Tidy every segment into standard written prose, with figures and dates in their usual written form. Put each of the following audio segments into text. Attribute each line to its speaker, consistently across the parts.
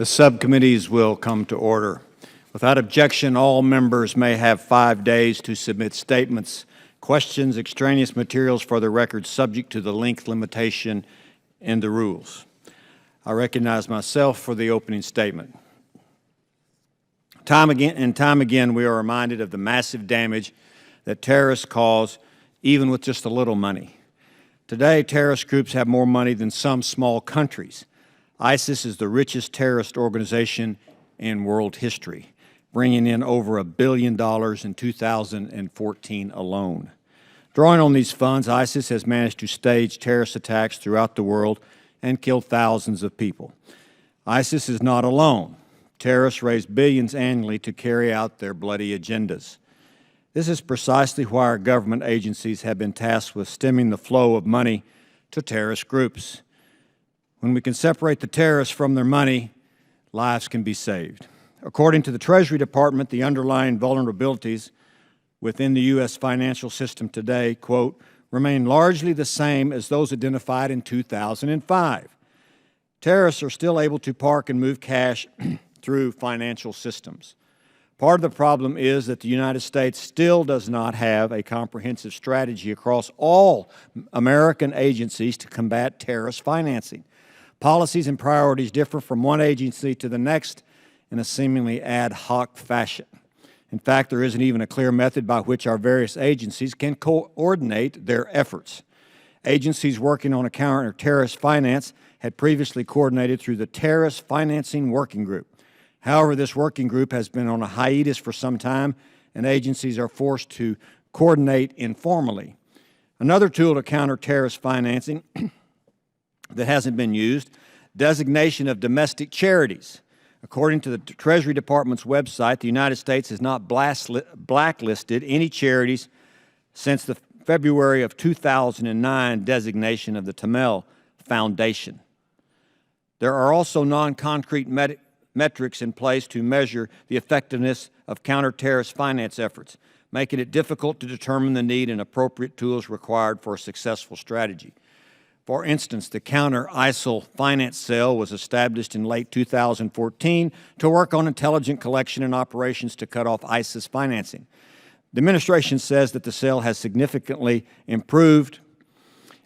Speaker 1: The subcommittees will come to order. Without objection, all members may have 5 days to submit statements, questions, extraneous materials for the record subject to the length limitation in the rules. I recognize myself for the opening statement. Time again, we are reminded of the massive damage that terrorists cause, even with just a little money. Today, terrorist groups have more money than some small countries. ISIS is the richest terrorist organization in world history, bringing in over $1 billion in 2014 alone. Drawing on these funds, ISIS has managed to stage terrorist attacks throughout the world and killed thousands of people. ISIS is not alone. Terrorists raise billions annually to carry out their bloody agendas. This is precisely why our government agencies have been tasked with stemming the flow of money to terrorist groups. When we can separate the terrorists from their money, lives can be saved. According to the Treasury Department, the underlying vulnerabilities within the U.S. financial system today, quote, remain largely the same as those identified in 2005. Terrorists are still able to park and move cash through financial systems. Part of the problem is that the United States still does not have a comprehensive strategy across all American agencies to combat terrorist financing. Policies and priorities differ from one agency to the next in a seemingly ad hoc fashion. In fact, there isn't even a clear method by which our various agencies can coordinate their efforts. Agencies working on a counter-terrorist finance had previously coordinated through the Terrorist Financing Working Group. However, this working group has been on a hiatus for some time, and agencies are forced to coordinate informally. Another tool to counter terrorist financing that hasn't been used, designation of domestic charities. According to the Treasury Department's website, the United States has not blacklisted any charities since the February of 2009 designation of the Tamil Foundation. There are also non-concrete metrics in place to measure the effectiveness of counter-terrorist finance efforts, making it difficult to determine the need and appropriate tools required for a successful strategy. For instance, the Counter-ISIL Finance Cell was established in late 2014 to work on intelligent collection and operations to cut off ISIS financing. The administration says that the cell has significantly improved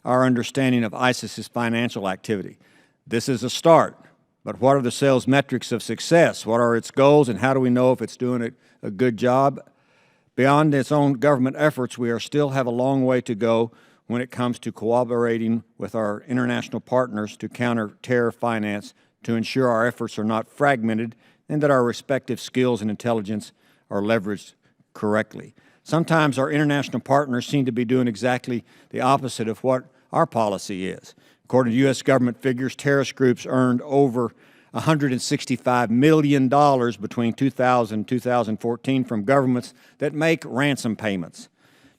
Speaker 1: our understanding of ISIS's financial activity. This is a start, but what are the cell's metrics of success? What are its goals, and how do we know if it's doing a good job? Beyond its own government efforts, we still have a long way to go when it comes to cooperating with our international partners to counter terror finance, to ensure our efforts are not fragmented and that our respective skills and intelligence are leveraged correctly. Sometimes our international partners seem to be doing exactly the opposite of what our policy is. According to U.S. government figures, terrorist groups earned over $165 million between 2000 and 2014 from governments that make ransom payments.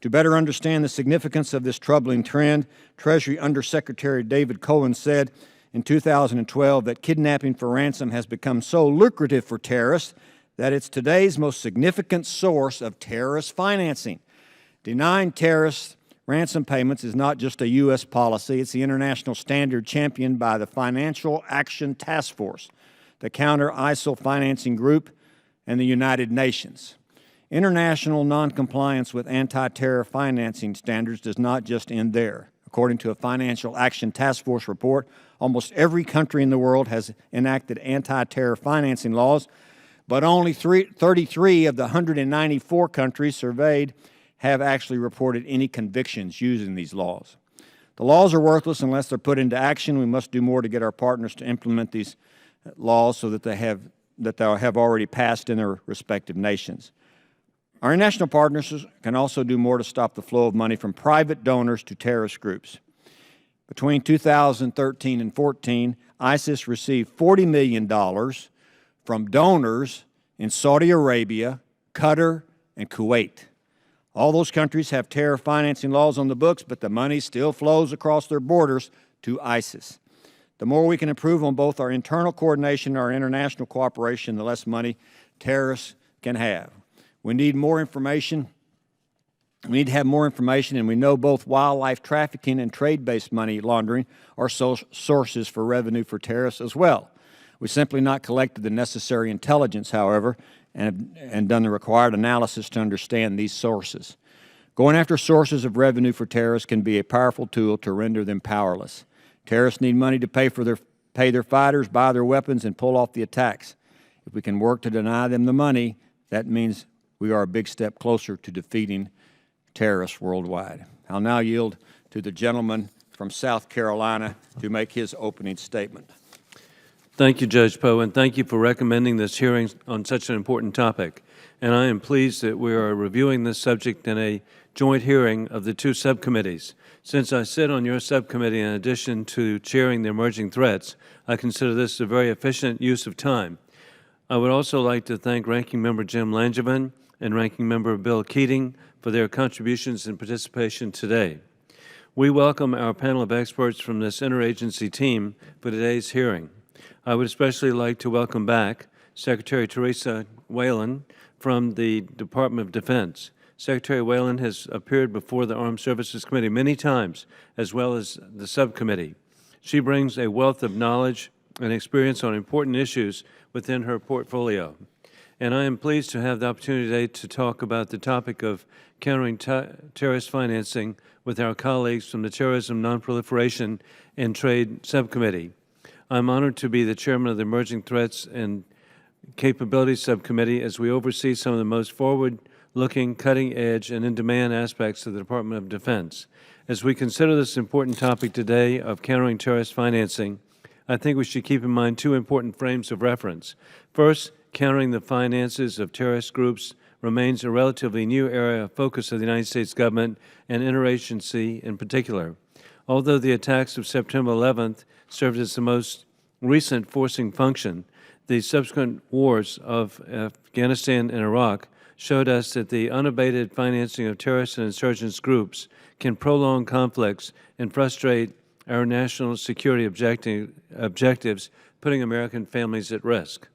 Speaker 1: To better understand the significance of this troubling trend, Treasury Undersecretary David Cohen said in 2012 that kidnapping for ransom has become so lucrative for terrorists that it's today's most significant source of terrorist financing. Denying terrorists ransom payments is not just a U.S. policy, it's the international standard championed by the Financial Action Task Force, the Counter-ISIL Financing Group, and the United Nations. International noncompliance with anti-terror financing standards does not just end there. According to a Financial Action Task Force report, almost every country in the world has enacted anti-terror financing laws, but only 33 of the 194 countries surveyed have actually reported any convictions using these laws. The laws are worthless unless they're put into action. We must do more to get our partners to implement these laws so that they have already passed in their respective nations. Our international partners can also do more to stop the flow of money from private donors to terrorist groups. Between 2013 and 14, ISIS received $40 million from donors in Saudi Arabia, Qatar, and Kuwait. All those countries have terror financing laws on the books, but the money still flows across their borders to ISIS. The more we can improve on both our internal coordination and our international cooperation, the less money terrorists can have. We need more information. We need to have more information, and we know both wildlife trafficking and trade-based money laundering are sources for revenue for terrorists as well. We've simply not collected the necessary intelligence, however, and done the required analysis to understand these sources. Going after sources of revenue for terrorists can be a powerful tool to render them powerless. Terrorists need money to pay their fighters, buy their weapons, and pull off the attacks. If we can work to deny them the money, that means we are a big step closer to defeating terrorists worldwide. I'll now yield to the gentleman from South Carolina to make his opening statement.
Speaker 2: Thank you, Judge Poe, and thank you for recommending this hearing on such an important topic. And I am pleased that we are reviewing this subject in a joint hearing of the two subcommittees. Since I sit on your subcommittee in addition to chairing the emerging threats, I consider this a very efficient use of time. I would also like to thank Ranking Member Jim Langevin and Ranking Member Bill Keating for their contributions and participation today. We welcome our panel of experts from this interagency team for today's hearing. I would especially like to welcome back Secretary Theresa Whelan from the Department of Defense. Secretary Whelan has appeared before the Armed Services Committee many times, as well as the subcommittee. She brings a wealth of knowledge and experience on important issues within her portfolio. And I am pleased to have the opportunity today to talk about the topic of countering terrorist financing with our colleagues from the Terrorism, Nonproliferation, and Trade Subcommittee. I'm honored to be the chairman of the Emerging Threats and Capabilities Subcommittee as we oversee some of the most forward-looking, cutting-edge, and in-demand aspects of the Department of Defense. As we consider this important topic today of countering terrorist financing, I think we should keep in mind two important frames of reference. First, countering the finances of terrorist groups remains a relatively new area of focus of the United States government and interagency in particular. Although the attacks of September 11th served as the most recent forcing function, the subsequent wars of Afghanistan and Iraq showed us that the unabated financing of terrorist and insurgents groups can prolong conflicts and frustrate our national security objectives, putting American families at risk.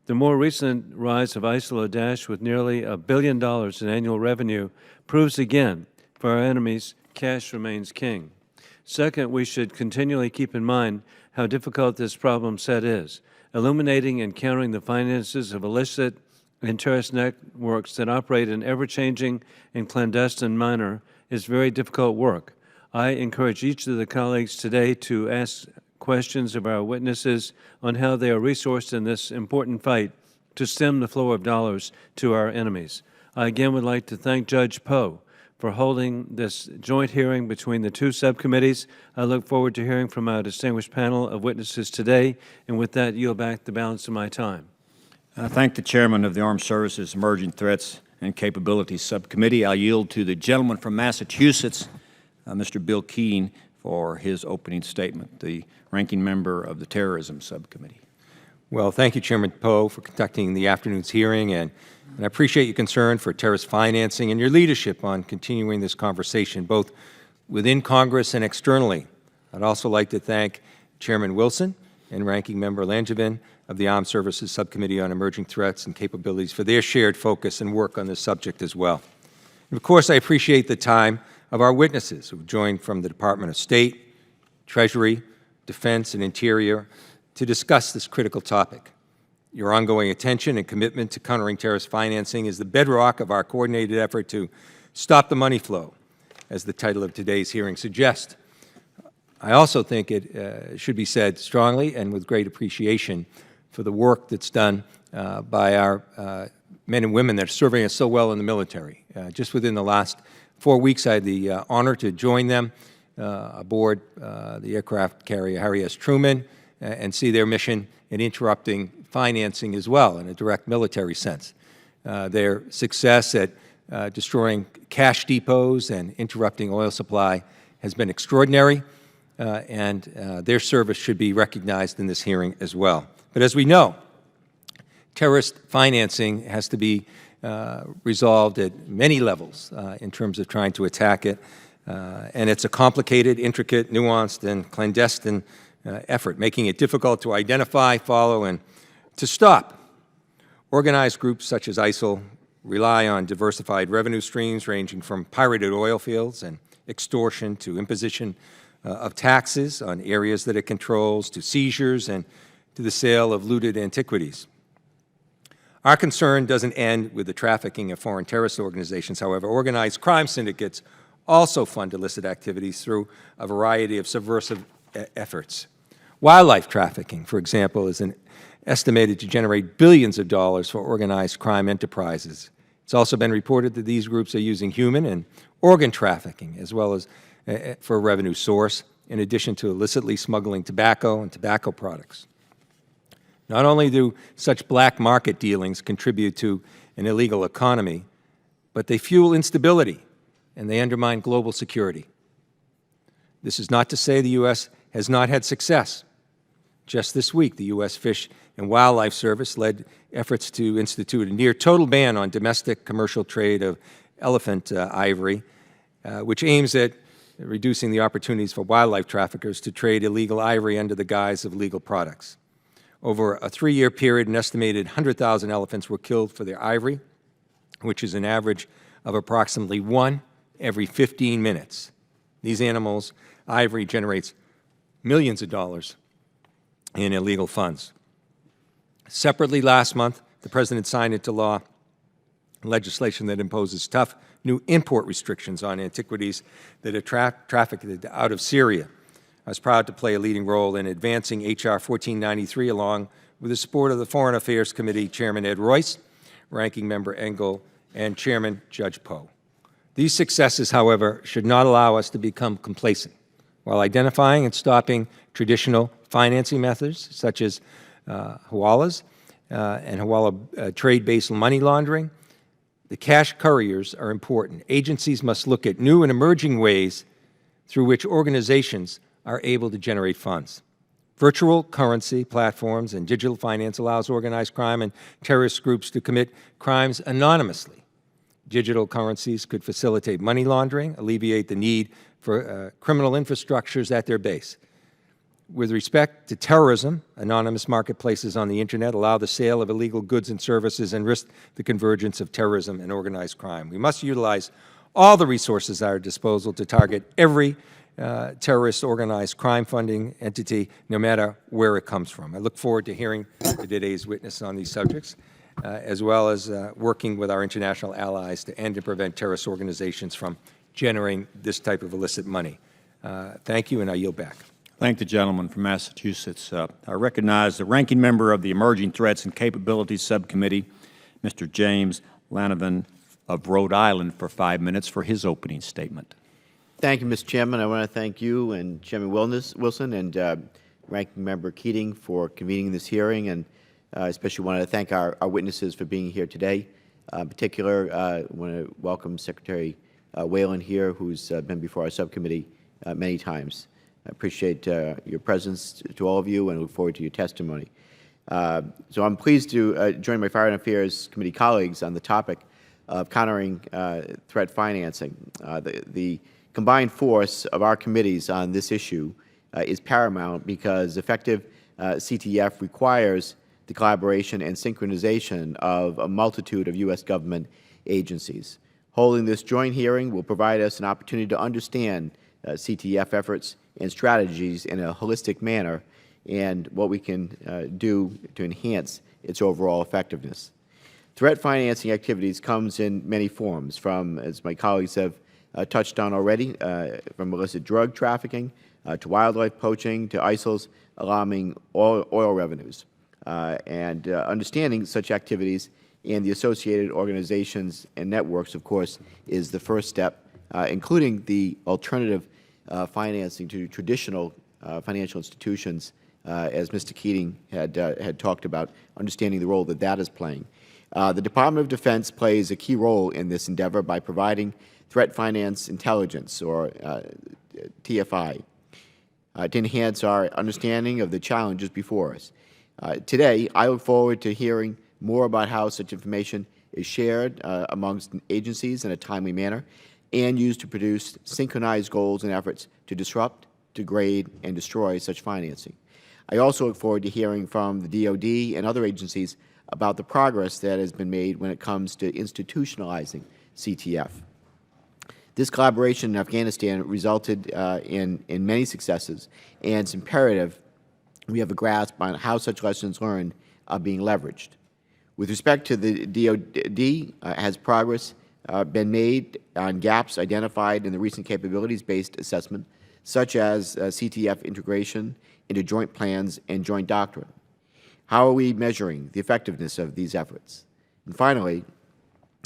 Speaker 2: The more recent rise of ISIL or Daesh with nearly $1 billion in annual revenue proves again, for our enemies, cash remains king. Second, we should continually keep in mind how difficult this problem set is. Illuminating and countering the finances of illicit and terrorist networks that operate in ever-changing and clandestine manner is very difficult work. I encourage each of the colleagues today to ask questions of our witnesses on how they are resourced in this important fight to stem the flow of dollars to our enemies. I again would like to thank Judge Poe for holding this joint hearing between the two subcommittees. I look forward to hearing from our distinguished panel of witnesses today, and with that, yield back the balance of my time.
Speaker 1: I thank the chairman of the Armed Services Emerging Threats and Capabilities Subcommittee. I'll yield to the gentleman from Massachusetts, Mr. Bill Keating, for his opening statement, the ranking member of the Terrorism Subcommittee.
Speaker 3: Well, thank you, Chairman Poe, for conducting the afternoon's hearing, and I appreciate your concern for terrorist financing and your leadership on continuing this conversation, both within Congress and externally. I'd also like to thank Chairman Wilson and Ranking Member Langevin of the Armed Services Subcommittee on Emerging Threats and Capabilities for their shared focus and work on this subject as well. And of course, I appreciate the time of our witnesses who have joined from the Department of State, Treasury, Defense, and Interior to discuss this critical topic. Your ongoing attention and commitment to countering terrorist financing is the bedrock of our coordinated effort to stop the money flow, as the title of today's hearing suggests. I also think it should be said strongly and with great appreciation for the work that's done by our men and women that are serving us so well in the military. Just within the last 4 weeks, I had the honor to join them aboard the aircraft carrier Harry S. Truman and see their mission in interrupting financing as well in a direct military sense. Their success at destroying cash depots and interrupting oil supply has been extraordinary, and their service should be recognized in this hearing as well. But as we know, terrorist financing has to be resolved at many levels in terms of trying to attack it, and it's a complicated, intricate, nuanced, and clandestine effort, making it difficult to identify, follow, and to stop. Organized groups such as ISIL rely on diversified revenue streams ranging from pirated oil fields and extortion to imposition of taxes on areas that it controls, to seizures and to the sale of looted antiquities. Our concern doesn't end with the trafficking of foreign terrorist organizations. However, organized crime syndicates also fund illicit activities through a variety of subversive efforts. Wildlife trafficking, for example, is estimated to generate billions of dollars for organized crime enterprises. It's also been reported that these groups are using human and organ trafficking as well as for a revenue source, in addition to illicitly smuggling tobacco and tobacco products. Not only do such black market dealings contribute to an illegal economy, but they fuel instability and they undermine global security. This is not to say the U.S. has not had success. Just this week, the U.S. Fish and Wildlife Service led efforts to institute a near-total ban on domestic commercial trade of elephant ivory, which aims at reducing the opportunities for wildlife traffickers to trade illegal ivory under the guise of legal products. Over a 3-year period, an estimated 100,000 elephants were killed for their ivory, which is an average of approximately 1 every 15 minutes. These animals' ivory generates millions of dollars in illegal funds. Separately, last month, the President signed into law legislation that imposes tough new import restrictions on antiquities that are trafficked out of Syria. I was proud to play a leading role in advancing H.R. 1493 along with the support of the Foreign Affairs Committee Chairman Ed Royce, Ranking Member Engel, and Chairman Judge Poe. These successes, however, should not allow us to become complacent. While identifying and stopping traditional financing methods such as hawalas and hawala trade-based money laundering, the cash couriers are important. Agencies must look at new and emerging ways through which organizations are able to generate funds. Virtual currency platforms and digital finance allows organized crime and terrorist groups to commit crimes anonymously. Digital currencies could facilitate money laundering, alleviate the need for criminal infrastructures at their base. With respect to terrorism, anonymous marketplaces on the Internet allow the sale of illegal goods and services and risk the convergence of terrorism and organized crime. We must utilize all the resources at our disposal to target every terrorist organized crime funding entity, no matter where it comes from. I look forward to hearing today's witness on these subjects, as well as working with our international allies to end and prevent terrorist organizations from generating this type of illicit money. Thank you, and I yield back.
Speaker 1: Thank the gentleman from Massachusetts. I recognize the ranking member of the Emerging Threats and Capabilities Subcommittee, Mr. James Lanovan of Rhode Island, for 5 minutes for his opening statement.
Speaker 4: Thank you, Mr. Chairman. I want to thank you and Chairman Wilson and Ranking Member Keating for convening this hearing, and especially want to thank our witnesses for being here today. In particular, I want to welcome Secretary Whelan here, who's been before our subcommittee many times. I appreciate your presence to all of you and look forward to your testimony. So I'm pleased to join my Foreign Affairs Committee colleagues on the topic of countering threat financing. The combined force of our committees on this issue is paramount because effective CTF requires the collaboration and synchronization of a multitude of U.S. government agencies. Holding this joint hearing will provide us an opportunity to understand CTF efforts and strategies in a holistic manner and what we can do to enhance its overall effectiveness. Threat financing activities comes in many forms, from, as my colleagues have touched on already, from illicit drug trafficking to wildlife poaching to ISIL's alarming oil revenues. Understanding such activities and the associated organizations and networks, of course, is the first step, including the alternative financing to traditional financial institutions, as Mr. Keating had talked about, understanding the role that that is playing. The Department of Defense plays a key role in this endeavor by providing threat finance intelligence, or TFI, to enhance our understanding of the challenges before us. Today, I look forward to hearing more about how such information is shared amongst agencies in a timely manner and used to produce synchronized goals and efforts to disrupt, degrade, and destroy such financing. I also look forward to hearing from the DoD and other agencies about the progress that has been made when it comes to institutionalizing CTF. This collaboration in Afghanistan resulted in many successes, and it's imperative we have a grasp on how such lessons learned are being leveraged. With respect to the DoD, has progress been made on gaps identified in the recent capabilities-based assessment, such as CTF integration into joint plans and joint doctrine? How are we measuring the effectiveness of these efforts? And finally,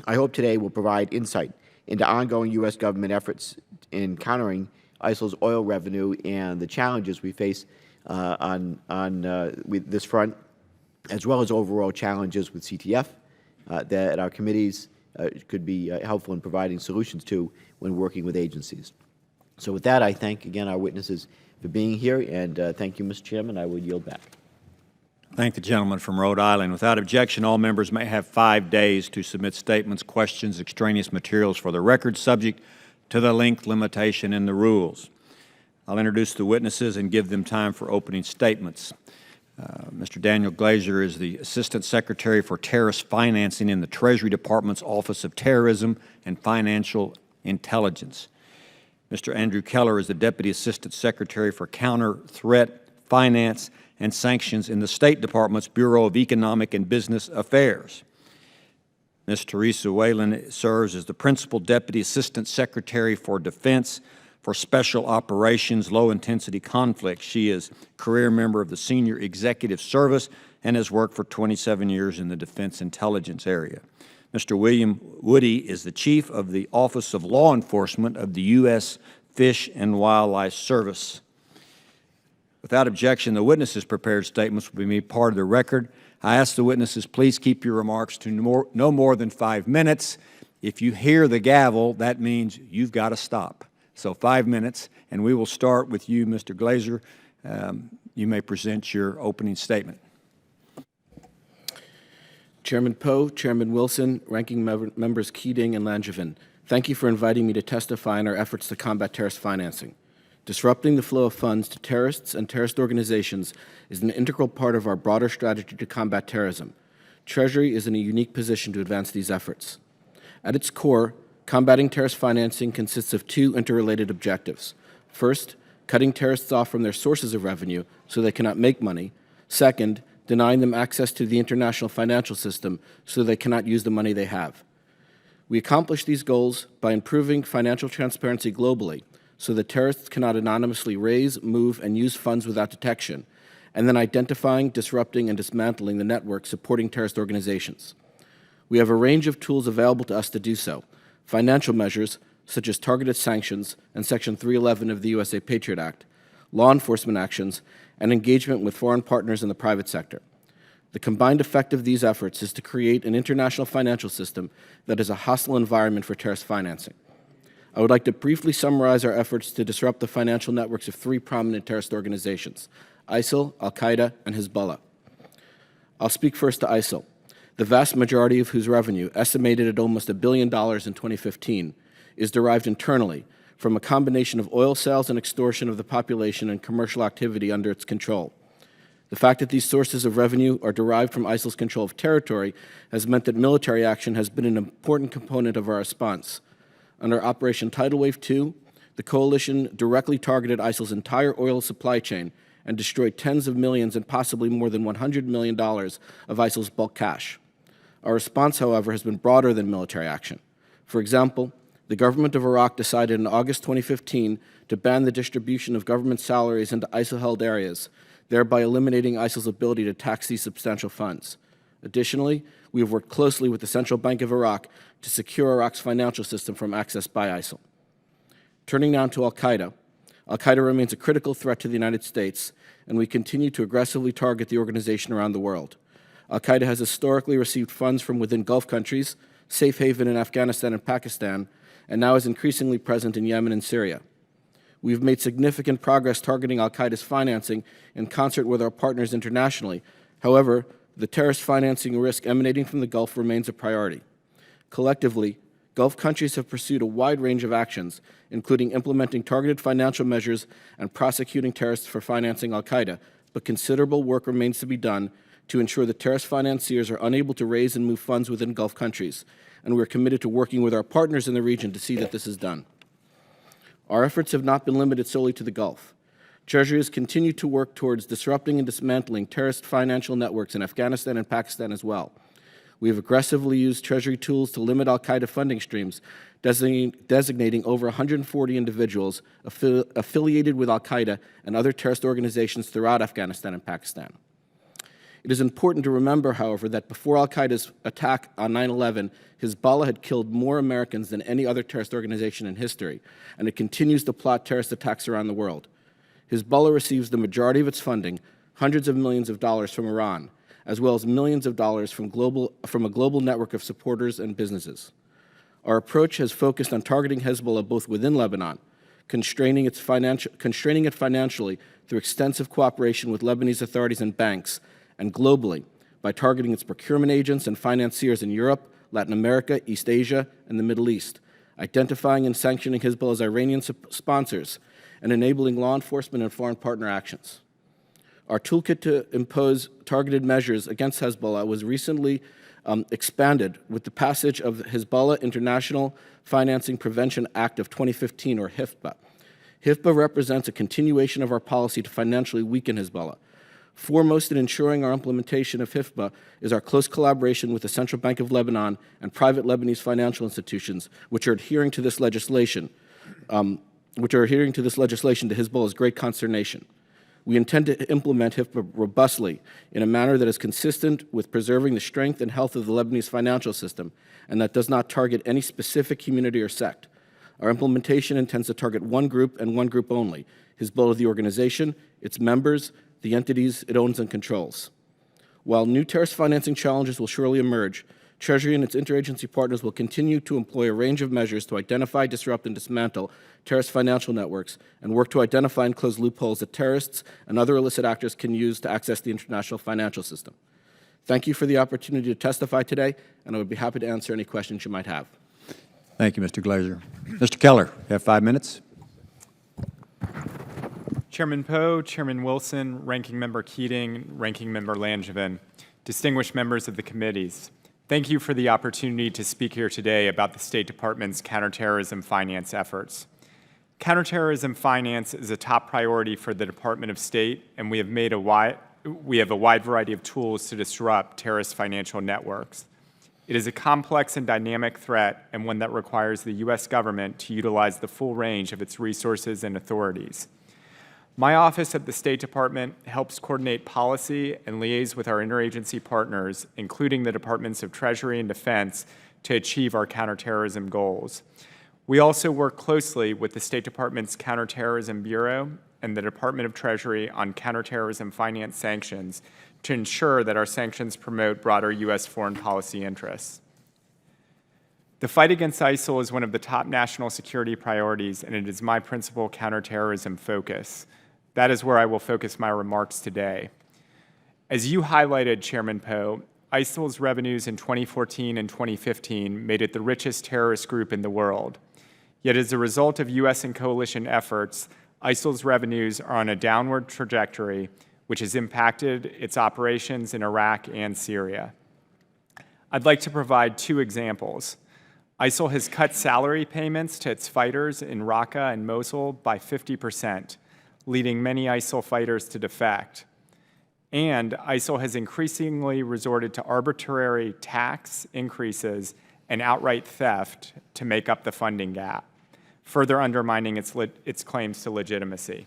Speaker 4: I hope today will provide insight into ongoing U.S. government efforts in countering ISIL's oil revenue and the challenges we face with this front, as well as overall challenges with CTF that our committees could be helpful in providing solutions to when working with agencies. So with that, I thank again our witnesses for being here, and thank you, Mr. Chairman. I will yield back.
Speaker 1: Thank the gentleman from Rhode Island. Without objection, all members may have 5 days to submit statements, questions, extraneous materials for the record, subject to the length limitation in the rules. I'll introduce the witnesses and give them time for opening statements. Mr. Daniel Glaser is the Assistant Secretary for Terrorist Financing in the Treasury Department's Office of Terrorism and Financial Intelligence. Mr. Andrew Keller is the Deputy Assistant Secretary for Counter-Threat Finance and Sanctions in the State Department's Bureau of Economic and Business Affairs. Ms. Theresa Whelan serves as the Principal Deputy Assistant Secretary for Defense for Special Operations Low-Intensity Conflicts. She is a career member of the Senior Executive Service and has worked for 27 years in the Defense Intelligence area. Mr. William Woody is the Chief of the Office of Law Enforcement of the U.S. Fish and Wildlife Service. Without objection, the witnesses' prepared statements will be made part of the record. I ask the witnesses, please keep your remarks to no more than 5 minutes. If you hear the gavel, that means you've got to stop. So 5 minutes, and we will start with you, Mr. Glaser. You may present your opening statement.
Speaker 5: Chairman Poe, Chairman Wilson, Ranking Members Keating and Langevin, thank you for inviting me to testify on our efforts to combat terrorist financing. Disrupting the flow of funds to terrorists and terrorist organizations is an integral part of our broader strategy to combat terrorism. Treasury is in a unique position to advance these efforts. At its core, combating terrorist financing consists of 2 interrelated objectives. First, cutting terrorists off from their sources of revenue so they cannot make money. Second, denying them access to the international financial system so they cannot use the money they have. We accomplish these goals by improving financial transparency globally so that terrorists cannot anonymously raise, move, and use funds without detection, and then identifying, disrupting, and dismantling the network supporting terrorist organizations. We have a range of tools available to us to do so: financial measures, such as targeted sanctions and Section 311 of the USA Patriot Act, law enforcement actions, and engagement with foreign partners in the private sector. The combined effect of these efforts is to create an international financial system that is a hostile environment for terrorist financing. I would like to briefly summarize our efforts to disrupt the financial networks of 3 prominent terrorist organizations: ISIL, Al-Qaeda, and Hezbollah. I'll speak first to ISIL, the vast majority of whose revenue, estimated at almost $1 billion in 2015, is derived internally from a combination of oil sales and extortion of the population and commercial activity under its control. The fact that these sources of revenue are derived from ISIL's control of territory has meant that military action has been an important component of our response. Under Operation Tidal Wave 2, the coalition directly targeted ISIL's entire oil supply chain and destroyed tens of millions and possibly more than $100 million of ISIL's bulk cash. Our response, however, has been broader than military action. For example, the government of Iraq decided in August 2015 to ban the distribution of government salaries into ISIL-held areas, thereby eliminating ISIL's ability to tax these substantial funds. Additionally, we have worked closely with the Central Bank of Iraq to secure Iraq's financial system from access by ISIL. Turning now to Al-Qaeda. Al-Qaeda remains a critical threat to the United States, and we continue to aggressively target the organization around the world. Al-Qaeda has historically received funds from within Gulf countries, safe haven in Afghanistan and Pakistan, and now is increasingly present in Yemen and Syria. We've made significant progress targeting Al-Qaeda's financing in concert with our partners internationally. However, the terrorist financing risk emanating from the Gulf remains a priority. Collectively, Gulf countries have pursued a wide range of actions, including implementing targeted financial measures and prosecuting terrorists for financing Al-Qaeda, but considerable work remains to be done to ensure that terrorist financiers are unable to raise and move funds within Gulf countries, and we're committed to working with our partners in the region to see that this is done. Our efforts have not been limited solely to the Gulf. Treasury has continued to work towards disrupting and dismantling terrorist financial networks in Afghanistan and Pakistan as well. We have aggressively used Treasury tools to limit al-Qaeda funding streams, designating over 140 individuals affiliated with al-Qaeda and other terrorist organizations throughout Afghanistan and Pakistan. It is important to remember, however, that before al-Qaeda's attack on 9/11, Hezbollah had killed more Americans than any other terrorist organization in history, and it continues to plot terrorist attacks around the world. Hezbollah receives the majority of its funding, hundreds of millions of dollars from Iran, as well as millions of dollars from a global network of supporters and businesses. Our approach has focused on targeting Hezbollah both within Lebanon, constraining it financially through extensive cooperation with Lebanese authorities and banks, and globally by targeting its procurement agents and financiers in Europe, Latin America, East Asia, and the Middle East, identifying and sanctioning Hezbollah's Iranian sponsors, and enabling law enforcement and foreign partner actions. Our toolkit to impose targeted measures against Hezbollah was recently expanded with the passage of the Hezbollah International Financing Prevention Act of 2015, or HIFPA. HIFPA represents a continuation of our policy to financially weaken Hezbollah. Foremost in ensuring our implementation of HIFPA is our close collaboration with the Central Bank of Lebanon and private Lebanese financial institutions, which are adhering to this legislation, to Hezbollah's great consternation. We intend to implement HIFPA robustly in a manner that is consistent with preserving the strength and health of the Lebanese financial system and that does not target any specific community or sect. Our implementation intends to target one group and one group only, Hezbollah the organization, its members, the entities it owns and controls. While new terrorist financing challenges will surely emerge, Treasury and its interagency partners will continue to employ a range of measures to identify, disrupt, and dismantle terrorist financial networks and work to identify and close loopholes that terrorists and other illicit actors can use to access the international financial system. Thank you for the opportunity to testify today, and I would be happy to answer any questions you might have.
Speaker 1: Thank you, Mr. Glaser. Mr. Keller, you have 5 minutes.
Speaker 6: Chairman Poe, Chairman Wilson, Ranking Member Keating, Ranking Member Langevin, distinguished members of the committees, thank you for the opportunity to speak here today about the State Department's counterterrorism finance efforts. Counterterrorism finance is a top priority for the Department of State, and we have a wide variety of tools to disrupt terrorist financial networks. It is a complex and dynamic threat, and one that requires the U.S. government to utilize the full range of its resources and authorities. My office at the State Department helps coordinate policy and liaise with our interagency partners, including the Departments of Treasury and Defense, to achieve our counterterrorism goals. We also work closely with the State Department's Counterterrorism Bureau and the Department of Treasury on counterterrorism finance sanctions to ensure that our sanctions promote broader U.S. foreign policy interests. The fight against ISIL is one of the top national security priorities, and it is my principal counterterrorism focus. That is where I will focus my remarks today. As you highlighted, Chairman Poe, ISIL's revenues in 2014 and 2015 made it the richest terrorist group in the world. Yet as a result of U.S. and coalition efforts, ISIL's revenues are on a downward trajectory, which has impacted its operations in Iraq and Syria. I'd like to provide 2 examples. ISIL has cut salary payments to its fighters in Raqqa and Mosul by 50%, leading many ISIL fighters to defect. And ISIL has increasingly resorted to arbitrary tax increases and outright theft to make up the funding gap, further undermining its claims to legitimacy.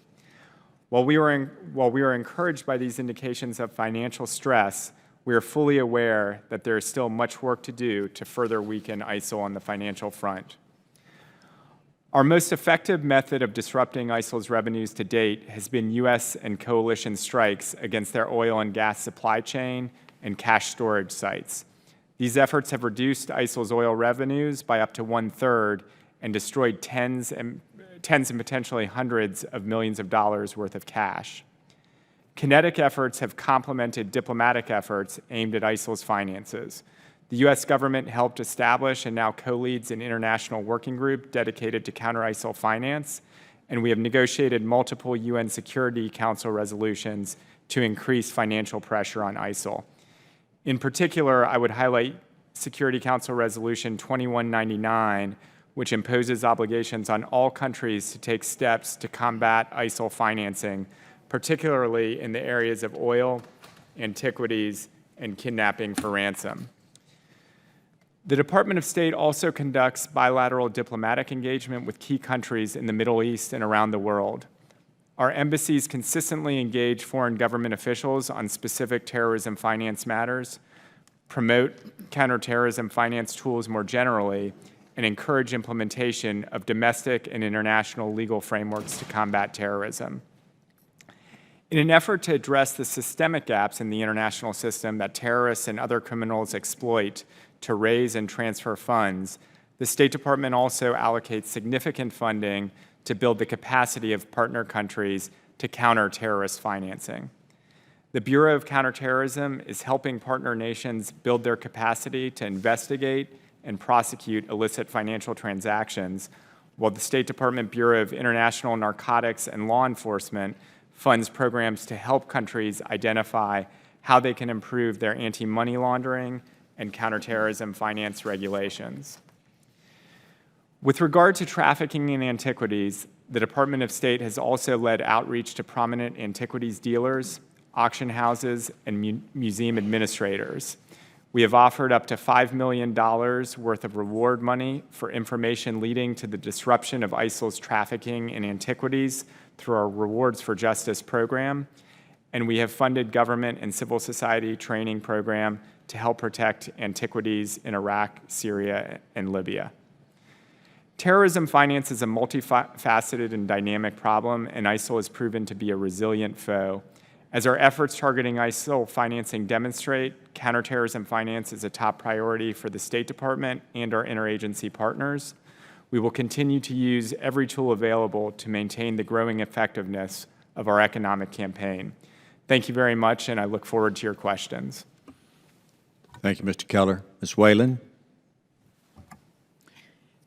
Speaker 6: While we are encouraged by these indications of financial stress, we are fully aware that there is still much work to do to further weaken ISIL on the financial front. Our most effective method of disrupting ISIL's revenues to date has been U.S. and coalition strikes against their oil and gas supply chain and cash storage sites. These efforts have reduced ISIL's oil revenues by up to 1/3 and destroyed tens and potentially hundreds of millions of dollars worth of cash. Kinetic efforts have complemented diplomatic efforts aimed at ISIL's finances. The U.S. government helped establish and now co-leads an international working group dedicated to counter-ISIL finance, and we have negotiated multiple UN Security Council resolutions to increase financial pressure on ISIL. In particular, I would highlight Security Council Resolution 2199, which imposes obligations on all countries to take steps to combat ISIL financing, particularly in the areas of oil, antiquities, and kidnapping for ransom. The Department of State also conducts bilateral diplomatic engagement with key countries in the Middle East and around the world. Our embassies consistently engage foreign government officials on specific terrorism finance matters, promote counterterrorism finance tools more generally, and encourage implementation of domestic and international legal frameworks to combat terrorism. In an effort to address the systemic gaps in the international system that terrorists and other criminals exploit to raise and transfer funds, the State Department also allocates significant funding to build the capacity of partner countries to counter terrorist financing. The Bureau of Counterterrorism is helping partner nations build their capacity to investigate and prosecute illicit financial transactions, while the State Department Bureau of International Narcotics and Law Enforcement funds programs to help countries identify how they can improve their anti-money laundering and counterterrorism finance regulations. With regard to trafficking in antiquities, the Department of State has also led outreach to prominent antiquities dealers, auction houses, and museum administrators. We have offered up to $5 million worth of reward money for information leading to the disruption of ISIL's trafficking in antiquities through our Rewards for Justice program, and we have funded government and civil society training program to help protect antiquities in Iraq, Syria, and Libya. Terrorism finance is a multifaceted and dynamic problem, and ISIL has proven to be a resilient foe. As our efforts targeting ISIL financing demonstrate, counterterrorism finance is a top priority for the State Department and our interagency partners. We will continue to use every tool available to maintain the growing effectiveness of our economic campaign. Thank you very much, and I look forward to your questions.
Speaker 1: Thank you, Mr. Keller. Ms. Whelan.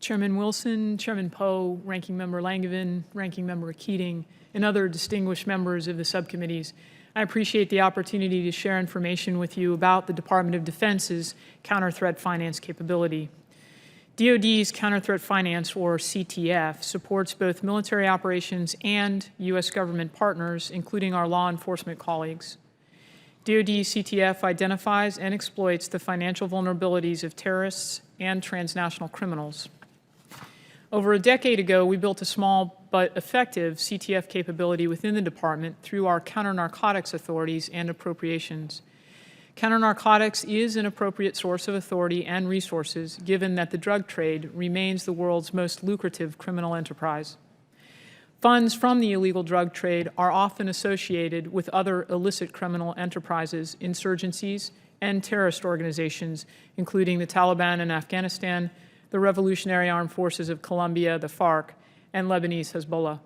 Speaker 7: Chairman Wilson, Chairman Poe, Ranking Member Langevin, Ranking Member Keating, and other distinguished members of the subcommittees, I appreciate the opportunity to share information with you about the Department of Defense's counter-threat finance capability. DoD's counter-threat finance, or CTF, supports both military operations and U.S. government partners, including our law enforcement colleagues. DoD CTF identifies and exploits the financial vulnerabilities of terrorists and transnational criminals. Over a decade ago, we built a small but effective CTF capability within the department through our counter-narcotics authorities and appropriations. Counter-narcotics is an appropriate source of authority and resources, given that the drug trade remains the world's most lucrative criminal enterprise. Funds from the illegal drug trade are often associated with other illicit criminal enterprises, insurgencies, and terrorist organizations, including the Taliban in Afghanistan, the Revolutionary Armed Forces of Colombia, the FARC, and Lebanese Hezbollah.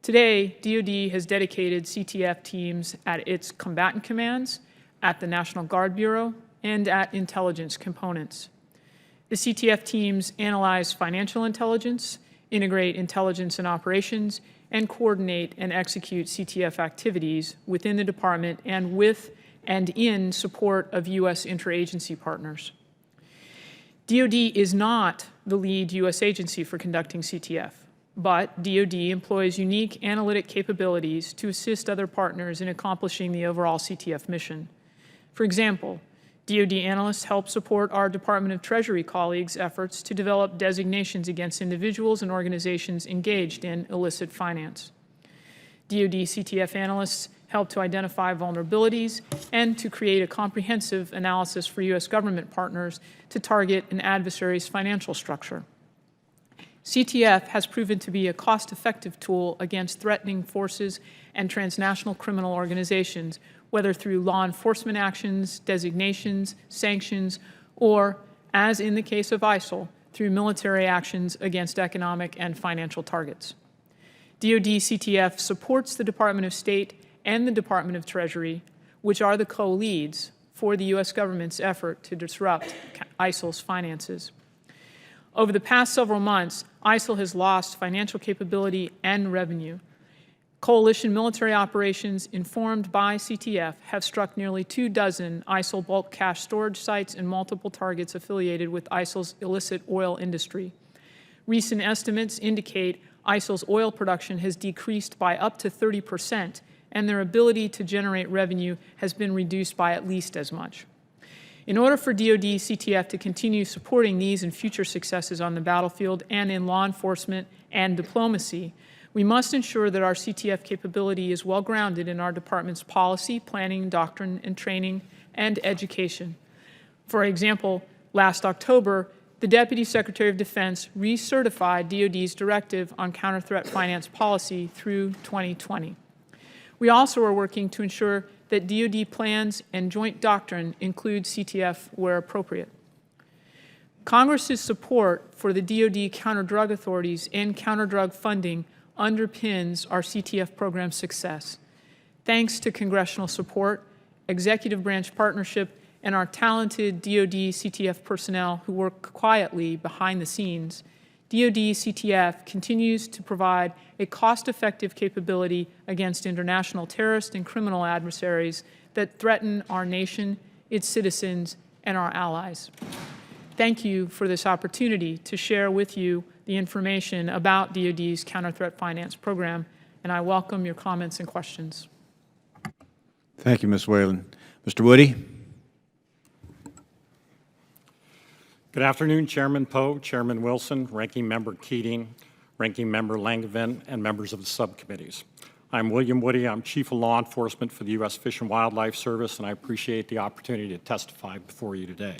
Speaker 7: Today, DoD has dedicated CTF teams at its combatant commands, at the National Guard Bureau, and at intelligence components. The CTF teams analyze financial intelligence, integrate intelligence and operations, and coordinate and execute CTF activities within the department and with and in support of U.S. interagency partners. DoD is not the lead U.S. agency for conducting CTF, but DoD employs unique analytic capabilities to assist other partners in accomplishing the overall CTF mission. For example, DoD analysts help support our Department of Treasury colleagues' efforts to develop designations against individuals and organizations engaged in illicit finance. DoD CTF analysts help to identify vulnerabilities and to create a comprehensive analysis for U.S. government partners to target an adversary's financial structure. CTF has proven to be a cost-effective tool against threatening forces and transnational criminal organizations, whether through law enforcement actions, designations, sanctions, or, as in the case of ISIL, through military actions against economic and financial targets. DoD CTF supports the Department of State and the Department of Treasury, which are the co-leads for the U.S. government's effort to disrupt ISIL's finances. Over the past several months, ISIL has lost financial capability and revenue. Coalition military operations informed by CTF have struck nearly 24 ISIL bulk cash storage sites and multiple targets affiliated with ISIL's illicit oil industry. Recent estimates indicate ISIL's oil production has decreased by up to 30%, and their ability to generate revenue has been reduced by at least as much. In order for DoD CTF to continue supporting these and future successes on the battlefield and in law enforcement and diplomacy, we must ensure that our CTF capability is well grounded in our department's policy, planning, doctrine, and training, and education. For example, last October, the Deputy Secretary of Defense recertified DoD's directive on counter-threat finance policy through 2020. We also are working to ensure that DoD plans and joint doctrine include CTF where appropriate. Congress's support for the DoD counter-drug authorities and counter-drug funding underpins our CTF program's success. Thanks to congressional support, executive branch partnership, and our talented DoD CTF personnel who work quietly behind the scenes, DoD CTF continues to provide a cost-effective capability against international terrorist and criminal adversaries that threaten our nation, its citizens, and our allies. Thank you for this opportunity to share with you the information about DoD's counter-threat finance program, and I welcome your comments and questions.
Speaker 1: Thank you, Ms. Whelan. Mr. Woody?
Speaker 8: Good afternoon, Chairman Poe, Chairman Wilson, Ranking Member Keating, Ranking Member Langevin, and members of the subcommittees. I'm William Woody. I'm Chief of Law Enforcement for the U.S. Fish and Wildlife Service, and I appreciate the opportunity to testify before you today.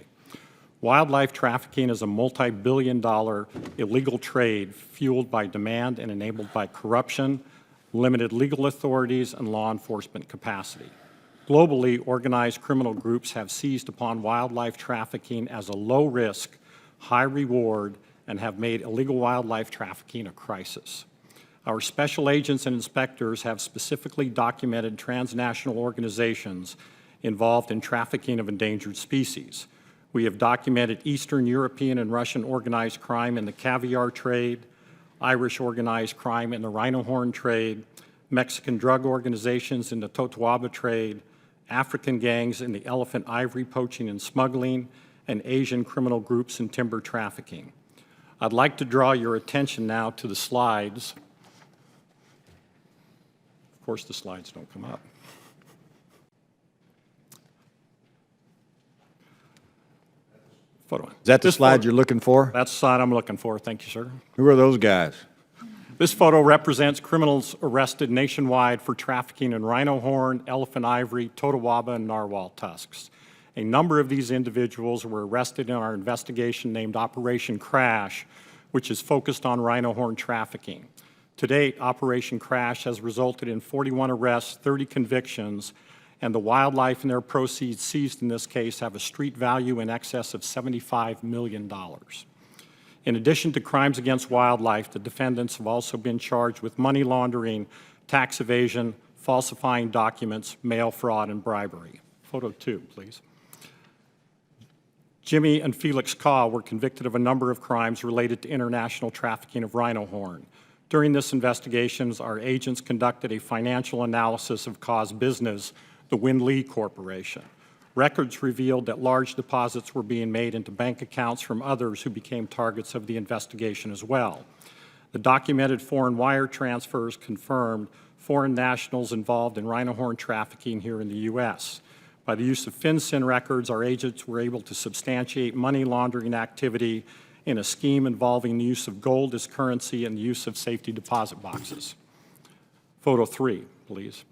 Speaker 8: Wildlife trafficking is a multi-billion-dollar illegal trade fueled by demand and enabled by corruption, limited legal authorities, and law enforcement capacity. Globally, organized criminal groups have seized upon wildlife trafficking as a low-risk, high-reward, and have made illegal wildlife trafficking a crisis. Our special agents and inspectors have specifically documented transnational organizations involved in trafficking of endangered species. We have documented Eastern European and Russian organized crime in the caviar trade, Irish organized crime in the rhino horn trade, Mexican drug organizations in the totoaba trade, African gangs in the elephant ivory poaching and smuggling, and Asian criminal groups in timber trafficking. I'd like to draw your attention now to the slides. Of course, the slides don't come up. Photo.
Speaker 1: Is that the slide you're looking for?
Speaker 8: That's the slide I'm looking for. Thank you, sir.
Speaker 1: Who are those guys?
Speaker 8: This photo represents criminals arrested nationwide for trafficking in rhino horn, elephant ivory, totoaba, and narwhal tusks. A number of these individuals were arrested in our investigation named Operation Crash, which is focused on rhino horn trafficking. To date, Operation Crash has resulted in 41 arrests, 30 convictions, and the wildlife and their proceeds seized in this case have a street value in excess of $75 million. In addition to crimes against wildlife, the defendants have also been charged with money laundering, tax evasion, falsifying documents, mail fraud, and bribery. Photo 2, please. Jimmy and Felix Kaw were convicted of a number of crimes related to international trafficking of rhino horn. During this investigation, our agents conducted a financial analysis of Kaw's business, the Win Lee Corporation. Records revealed that large deposits were being made into bank accounts from others who became targets of the investigation as well. The documented foreign wire transfers confirmed foreign nationals involved in rhino horn trafficking here in the U.S. By the use of FinCEN records, our agents were able to substantiate money laundering activity in a scheme involving the use of gold as currency and the use of safety deposit boxes. Photo 3, please.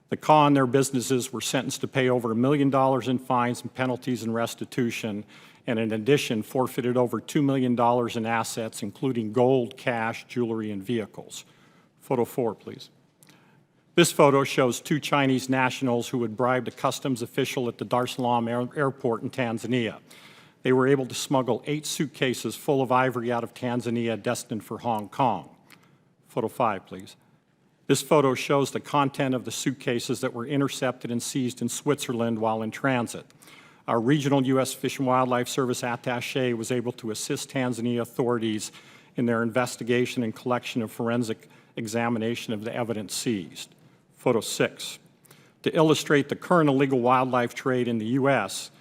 Speaker 8: The Kaw and their businesses were sentenced to pay over $1 million in fines and penalties and restitution, and in addition forfeited over $2 million in assets, including gold, cash, jewelry, and vehicles. Photo 4, please. This photo shows two Chinese nationals who had bribed a customs official at the Dar es Salaam airport in Tanzania. They were able to smuggle 8 suitcases full of ivory out of Tanzania destined for Hong Kong. Photo 5, please. This photo shows the content of the suitcases that were intercepted and seized in Switzerland while in transit. Our regional U.S. Fish and Wildlife Service attaché was able to assist Tanzania authorities in their investigation and collection of forensic examination of the evidence seized. Photo 6. To illustrate the current illegal wildlife trade in the U.S.,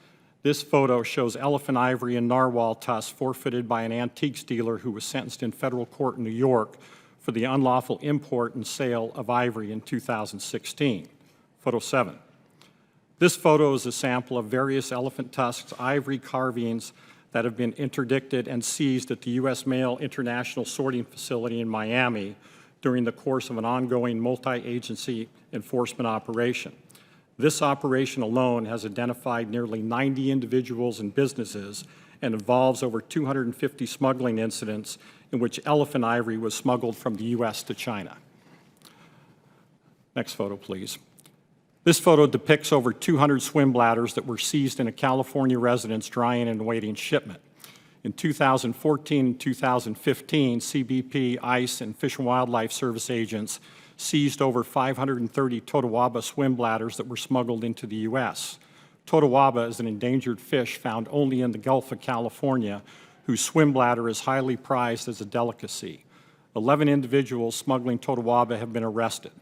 Speaker 8: This photo shows elephant ivory and narwhal tusks forfeited by an antiques dealer who was sentenced in federal court in New York for the unlawful import and sale of ivory in 2016. Photo 7. This photo is a sample of various elephant tusks, ivory carvings that have been interdicted and seized at the U.S. Mail International Sorting Facility in Miami during the course of an ongoing multi-agency enforcement operation. This operation alone has identified nearly 90 individuals and businesses and involves over 250 smuggling incidents in which elephant ivory was smuggled from the U.S. to China. Next photo, please. This photo depicts over 200 swim bladders that were seized in a California residence drying and awaiting shipment. In 2014 and 2015, CBP, ICE, and Fish and Wildlife Service agents seized over 530 totawaba swim bladders that were smuggled into the U.S. Totawaba is an endangered fish found only in the Gulf of California, whose swim bladder is highly prized as a delicacy. 11 individuals smuggling totawaba have been arrested.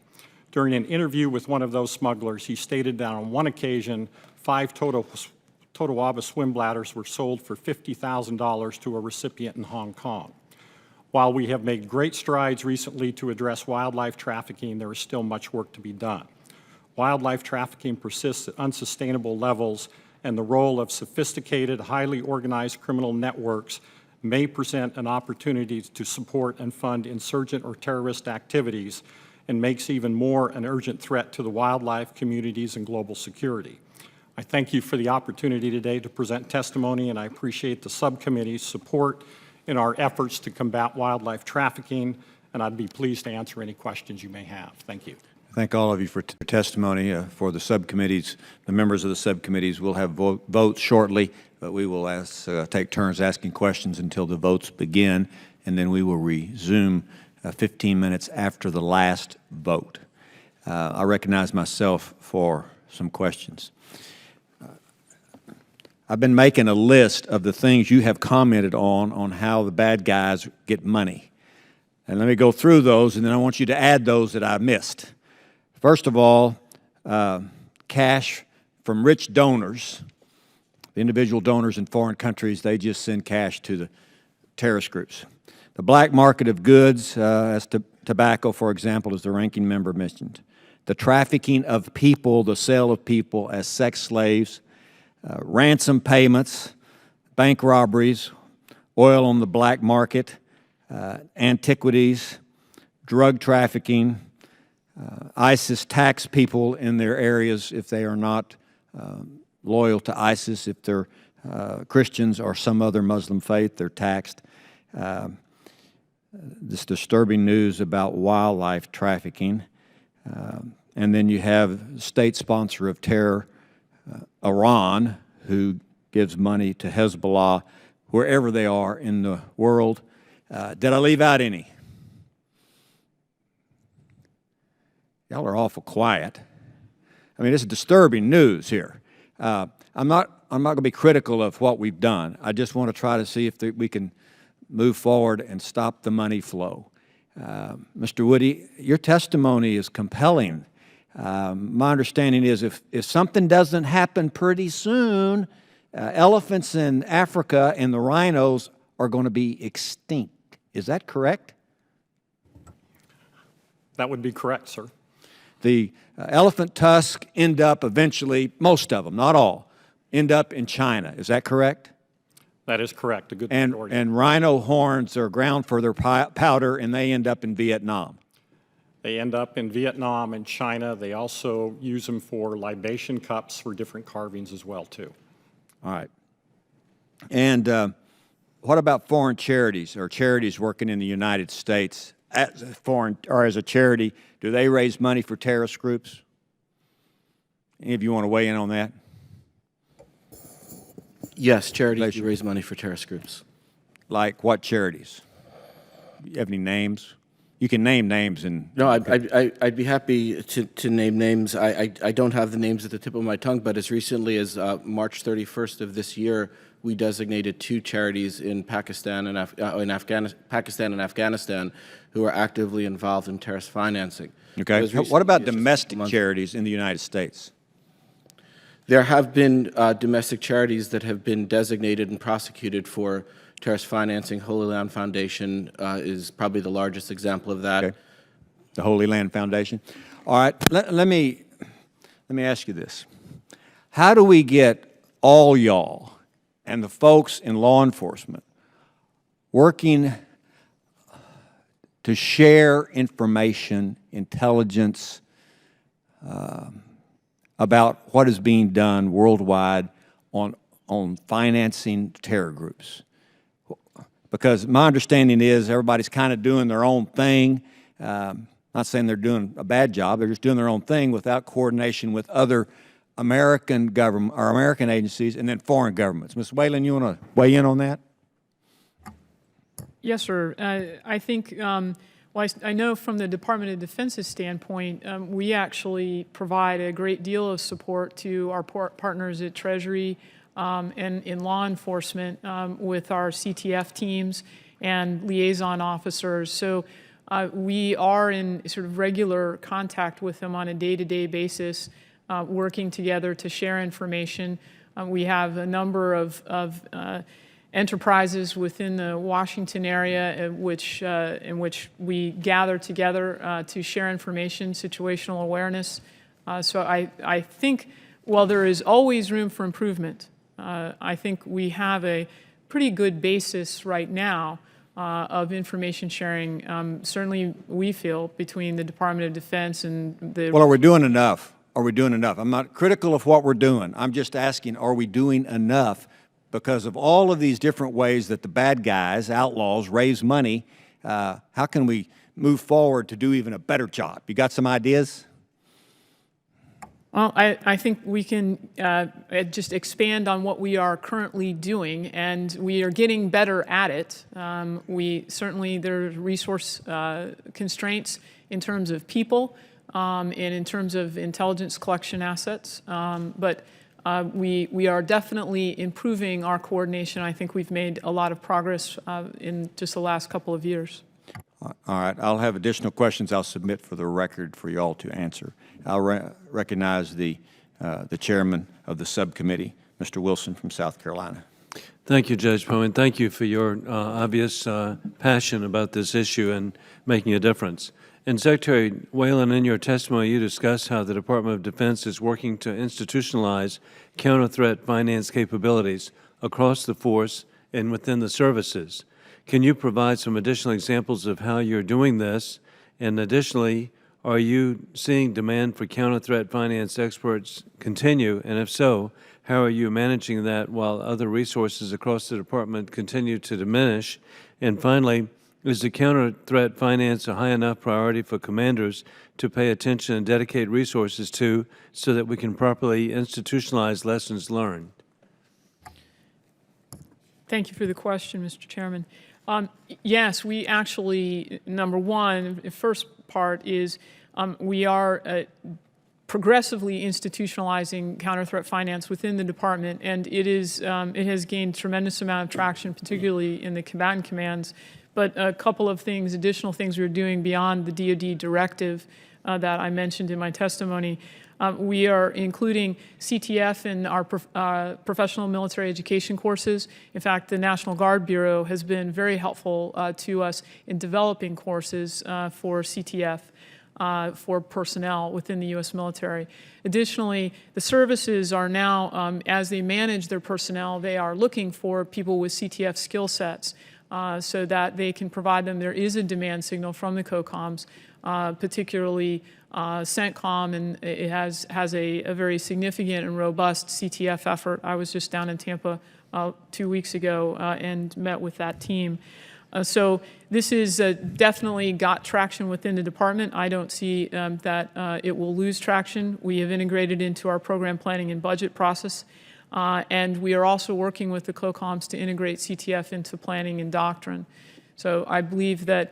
Speaker 8: During an interview with one of those smugglers, he stated that on one occasion, 5 totawaba swim bladders were sold for $50,000 to a recipient in Hong Kong. While we have made great strides recently to address wildlife trafficking, there is still much work to be done. Wildlife trafficking persists at unsustainable levels, and the role of sophisticated, highly organized criminal networks may present an opportunity to support and fund insurgent or terrorist activities, and makes even more an urgent threat to the wildlife communities and global security. I thank you for the opportunity today to present testimony, and I appreciate the subcommittee's support in our efforts to combat wildlife trafficking, and I'd be pleased to answer any questions you may have. Thank you.
Speaker 1: Thank all of you for testimony. For the subcommittees, the members of the subcommittees will have votes shortly, but we will take turns asking questions until the votes begin, and then we will resume 15 minutes after the last vote. I recognize myself for some questions. I've been making a list of the things you have commented on how the bad guys get money. And let me go through those, and then I want you to add those that I missed. First of all, cash from rich donors, the individual donors in foreign countries, they just send cash to the terrorist groups. The black market of goods, as tobacco, for example, as the ranking member mentioned. The trafficking of people, the sale of people as sex slaves, ransom payments, bank robberies, oil on the black market, antiquities, drug trafficking. ISIS tax people in their areas if they are not loyal to ISIS. If they're Christians or some other Muslim faith, they're taxed. This disturbing news about wildlife trafficking. And then you have state sponsor of terror, Iran, who gives money to Hezbollah wherever they are in the world. Did I leave out any? Y'all are awful quiet. I mean, this is disturbing news here. I'm not going to be critical of what we've done. I just want to try to see if we can move forward and stop the money flow. Mr. Woody, your testimony is compelling. My understanding is if something doesn't happen pretty soon, elephants in Africa and the rhinos are going to be extinct. Is that correct?
Speaker 8: That would be correct, sir.
Speaker 1: The elephant tusks end up eventually, most of them, not all, end up in China. Is that correct?
Speaker 8: That is correct, a good majority.
Speaker 1: And rhino horns are ground for their powder, and they end up in Vietnam.
Speaker 8: They end up in Vietnam and China. They also use them for libation cups for different carvings as well, too.
Speaker 1: All right. And what about foreign charities or charities working in the United States as a charity? Do they raise money for terrorist groups? Any of you want to weigh in on that?
Speaker 5: Yes, charities do raise money for terrorist groups.
Speaker 1: Like what charities? You have any names? You can name names and...
Speaker 5: No, I'd be happy to name names. I don't have the names at the tip of my tongue, but as recently as March 31st of this year, we designated 2 charities in Pakistan and Afghanistan who are actively involved in terrorist financing.
Speaker 1: Okay. What about domestic charities in the United States?
Speaker 5: There have been domestic charities that have been designated and prosecuted for terrorist financing. Holy Land Foundation is probably the largest example of that.
Speaker 1: Okay. The Holy Land Foundation. All right, let me ask you this. How do we get all y'all and the folks in law enforcement working to share information, intelligence about what is being done worldwide on financing terror groups? Because my understanding is everybody's kind of doing their own thing. Not saying they're doing a bad job, they're just doing their own thing without coordination with other American government or American agencies and then foreign governments. Ms. Whelan, you want to weigh in on that?
Speaker 7: Yes, sir. I think, well, I know from the Department of Defense's standpoint, we actually provide a great deal of support to our partners at Treasury and in law enforcement with our CTF teams and liaison officers. So we are in sort of regular contact with them on a day-to-day basis, working together to share information. We have a number of enterprises within the Washington area in which we gather together to share information, situational awareness. So I think while there is always room for improvement, I think we have a pretty good basis right now of information sharing, certainly we feel, between the Department of Defense and the...
Speaker 1: Well, are we doing enough? Are we doing enough? I'm not critical of what we're doing. I'm just asking, are we doing enough? Because of all of these different ways that the bad guys, outlaws, raise money, how can we move forward to do even a better job? You got some ideas?
Speaker 7: Well, I think we can just expand on what we are currently doing, and we are getting better at it. There are resource constraints in terms of people and in terms of intelligence collection assets, but we are definitely improving our coordination. I think we've made a lot of progress in just the last couple of years.
Speaker 1: All right, I'll have additional questions I'll submit for the record for you all to answer. I'll recognize the chairman of the subcommittee, Mr. Wilson from South Carolina.
Speaker 2: Thank you, Judge Poe, and thank you for your obvious passion about this issue and making a difference. And Secretary Whelan, in your testimony, you discussed how the Department of Defense is working to institutionalize counter-threat finance capabilities across the force and within the services. Can you provide some additional examples of how you're doing this? And additionally, are you seeing demand for counter-threat finance experts continue? And if so, how are you managing that while other resources across the department continue to diminish? And finally, is the counter-threat finance a high enough priority for commanders to pay attention and dedicate resources to so that we can properly institutionalize lessons learned?
Speaker 7: Thank you for the question, Mr. Chairman. Yes, we actually, number one, the first part is we are progressively institutionalizing counter-threat finance within the department, and it has gained tremendous amount of traction, particularly in the combatant commands. But a couple of things, additional things we're doing beyond the DoD directive that I mentioned in my testimony. We are including CTF in our professional military education courses. In fact, the National Guard Bureau has been very helpful to us in developing courses for CTF for personnel within the U.S. military. Additionally, the services are now, as they manage their personnel, they are looking for people with CTF skill sets so that they can provide them. There is a demand signal from the COCOMs, particularly CENTCOM, and it has a very significant and robust CTF effort. I was just down in Tampa 2 weeks ago and met with that team. So this is definitely got traction within the department. I don't see that it will lose traction. We have integrated into our program planning and budget process, and we are also working with the COCOMs to integrate CTF into planning and doctrine. So I believe that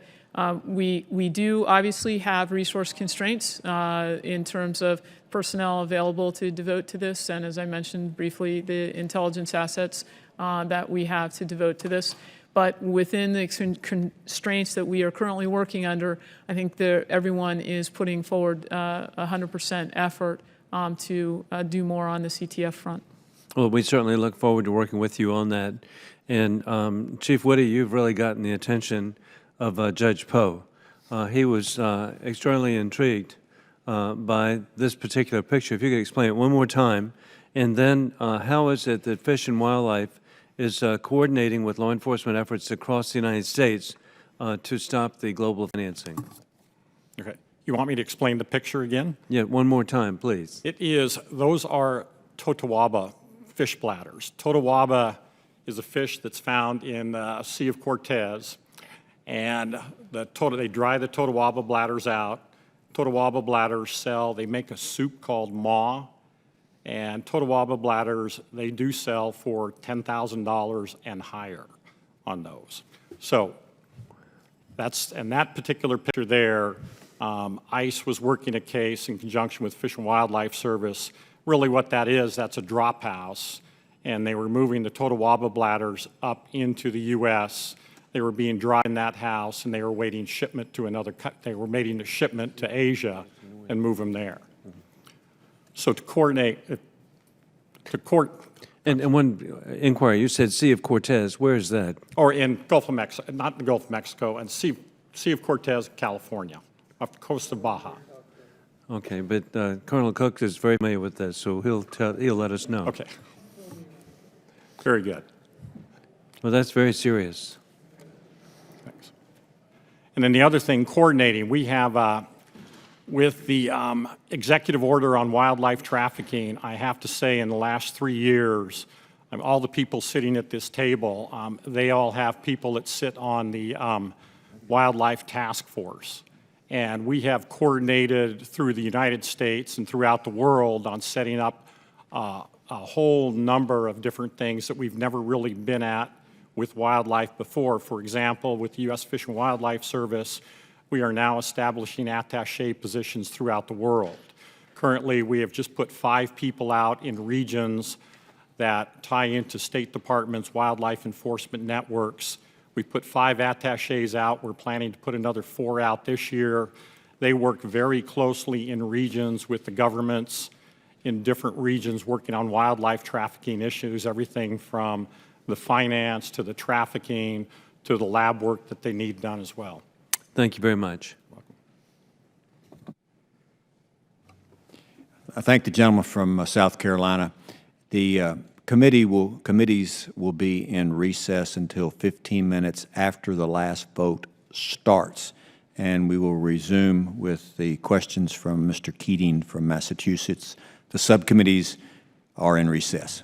Speaker 7: we do obviously have resource constraints in terms of personnel available to devote to this, and as I mentioned briefly, the intelligence assets that we have to devote to this. But within the constraints that we are currently working under, I think everyone is putting forward 100% effort to do more on the CTF front.
Speaker 2: Well, we certainly look forward to working with you on that. And Chief Whitty, you've really gotten the attention of Judge Poe. He was extraordinarily intrigued by this particular picture. If you could explain it one more time. And then how is it that Fish and Wildlife is coordinating with law enforcement efforts across the United States to stop the global financing?
Speaker 8: Okay. You want me to explain the picture again?
Speaker 2: Yeah, one more time, please.
Speaker 8: Those are totawaba fish bladders. Totawaba is a fish that's found in the Sea of Cortez, and they dry the totawaba bladders out. Totawaba bladders sell, they make a soup called maw, and totawaba bladders, they do sell for $10,000 and higher on those. So and that particular picture there, ICE was working a case in conjunction with Fish and Wildlife Service. Really what that is, that's a drop house, and they were moving the totawaba bladders up into the U.S. They were being dried in that house, and they were waiting shipment to they were making a shipment to Asia and move them there. So to coordinate,
Speaker 2: And one inquiry, you said Sea of Cortez. Where is that?
Speaker 8: or in Gulf of Mexico, not the Gulf of Mexico, and Sea of Cortez, California, off the coast of Baja.
Speaker 2: Okay, but Colonel Cook is very familiar with this, so he'll let us know.
Speaker 8: Okay. Very good.
Speaker 2: Well, that's very serious.
Speaker 8: Thanks. And then the other thing, coordinating, we have, with the executive order on wildlife trafficking, I have to say in the last 3 years, all the people sitting at this table, they all have people that sit on the wildlife task force. And we have coordinated through the United States and throughout the world on setting up a whole number of different things that we've never really been at with wildlife before. For example, with the U.S. Fish and Wildlife Service, we are now establishing attaché positions throughout the world. Currently, we have just put 5 people out in regions that tie into State Department's wildlife enforcement networks. We put 5 attachés out. We're planning to put another 4 out this year. They work very closely in regions with the governments in different regions working on wildlife trafficking issues, everything from the finance to the trafficking to the lab work that they need done as well.
Speaker 2: Thank you very much.
Speaker 1: I thank the gentleman from South Carolina. The committees will be in recess until 15 minutes after the last vote starts, and we will resume with the questions from Mr. Keating from Massachusetts. The subcommittees are in recess.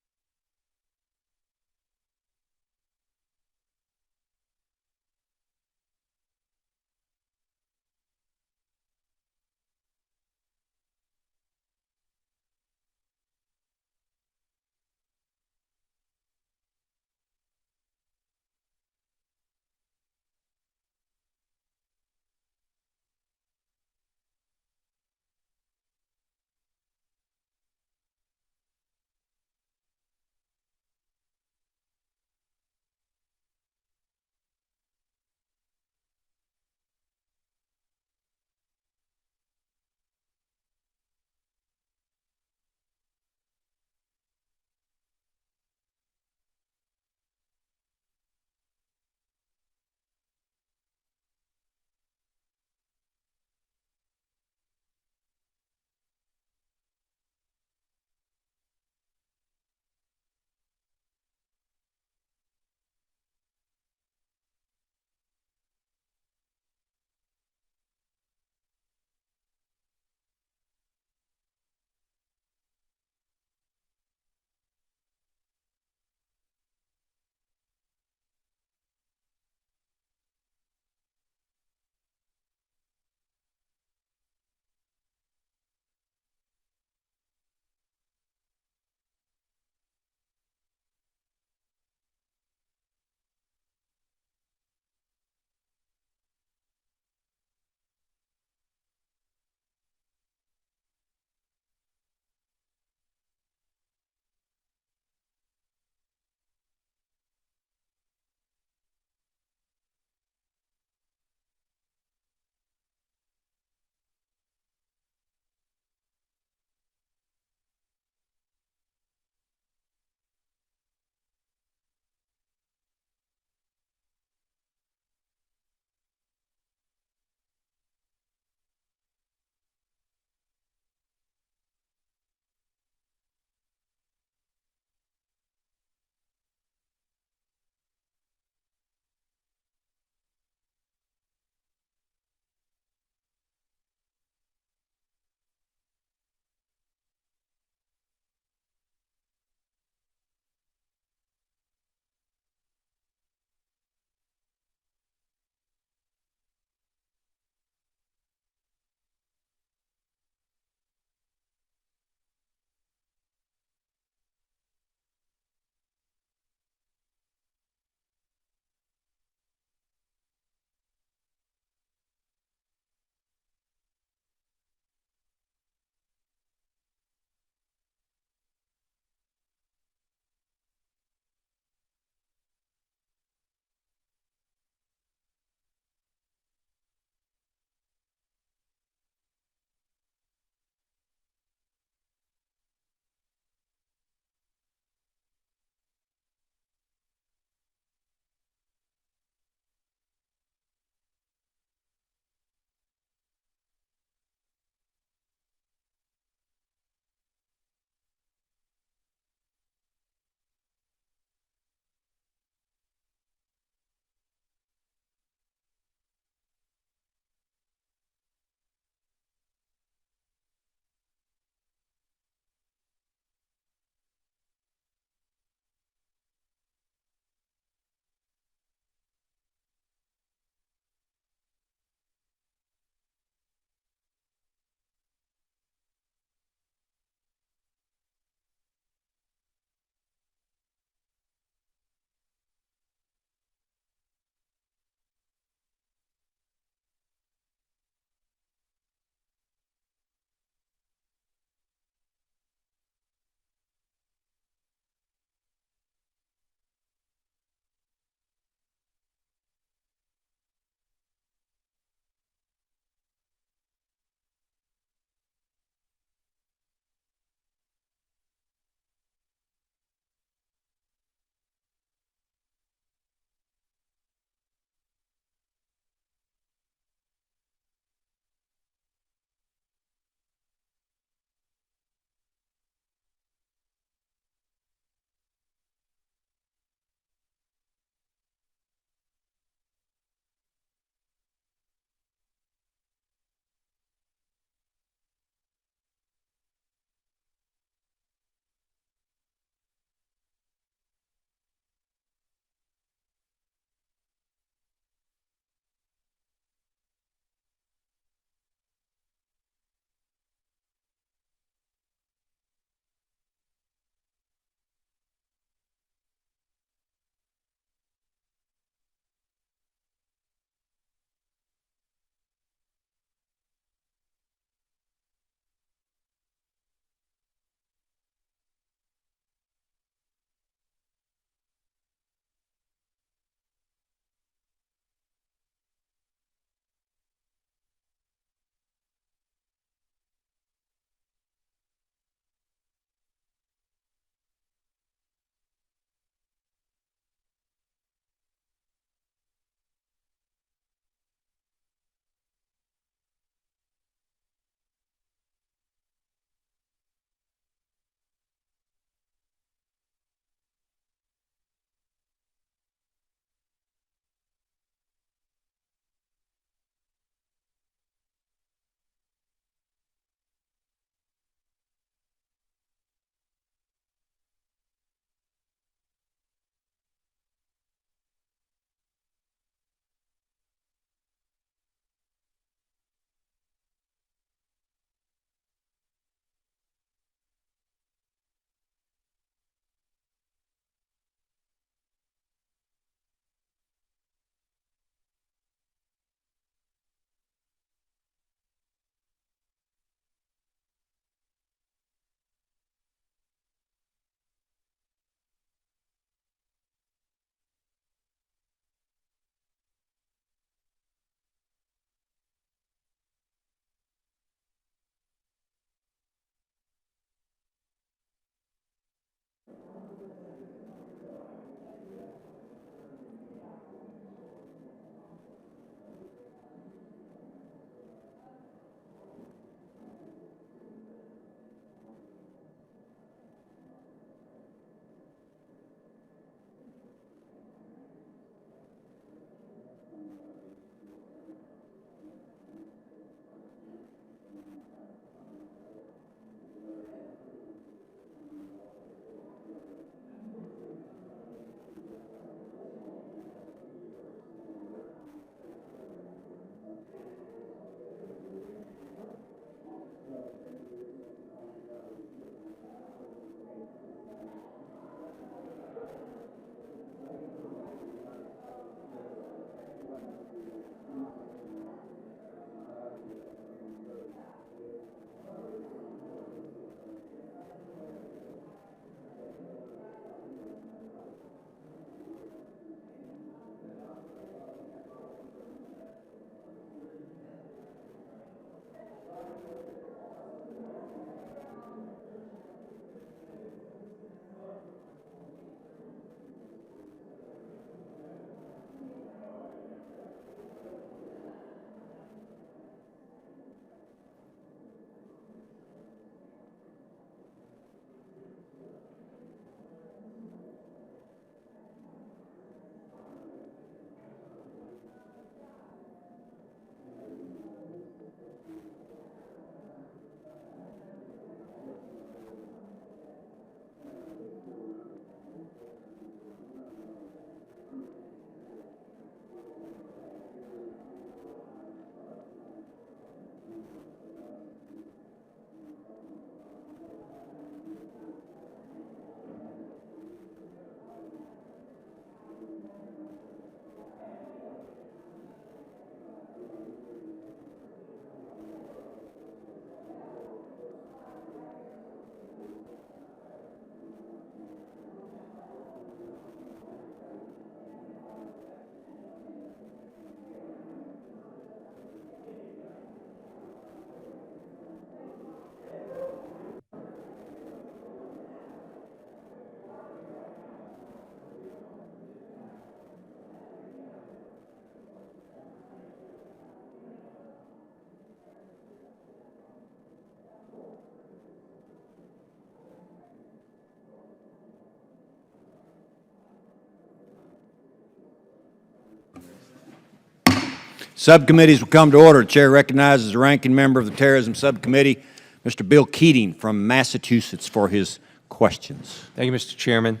Speaker 1: Subcommittees will come to order. The Chair recognizes the ranking member of the Terrorism Subcommittee, Mr. Bill Keating from Massachusetts, for his questions.
Speaker 3: Thank you, Mr. Chairman.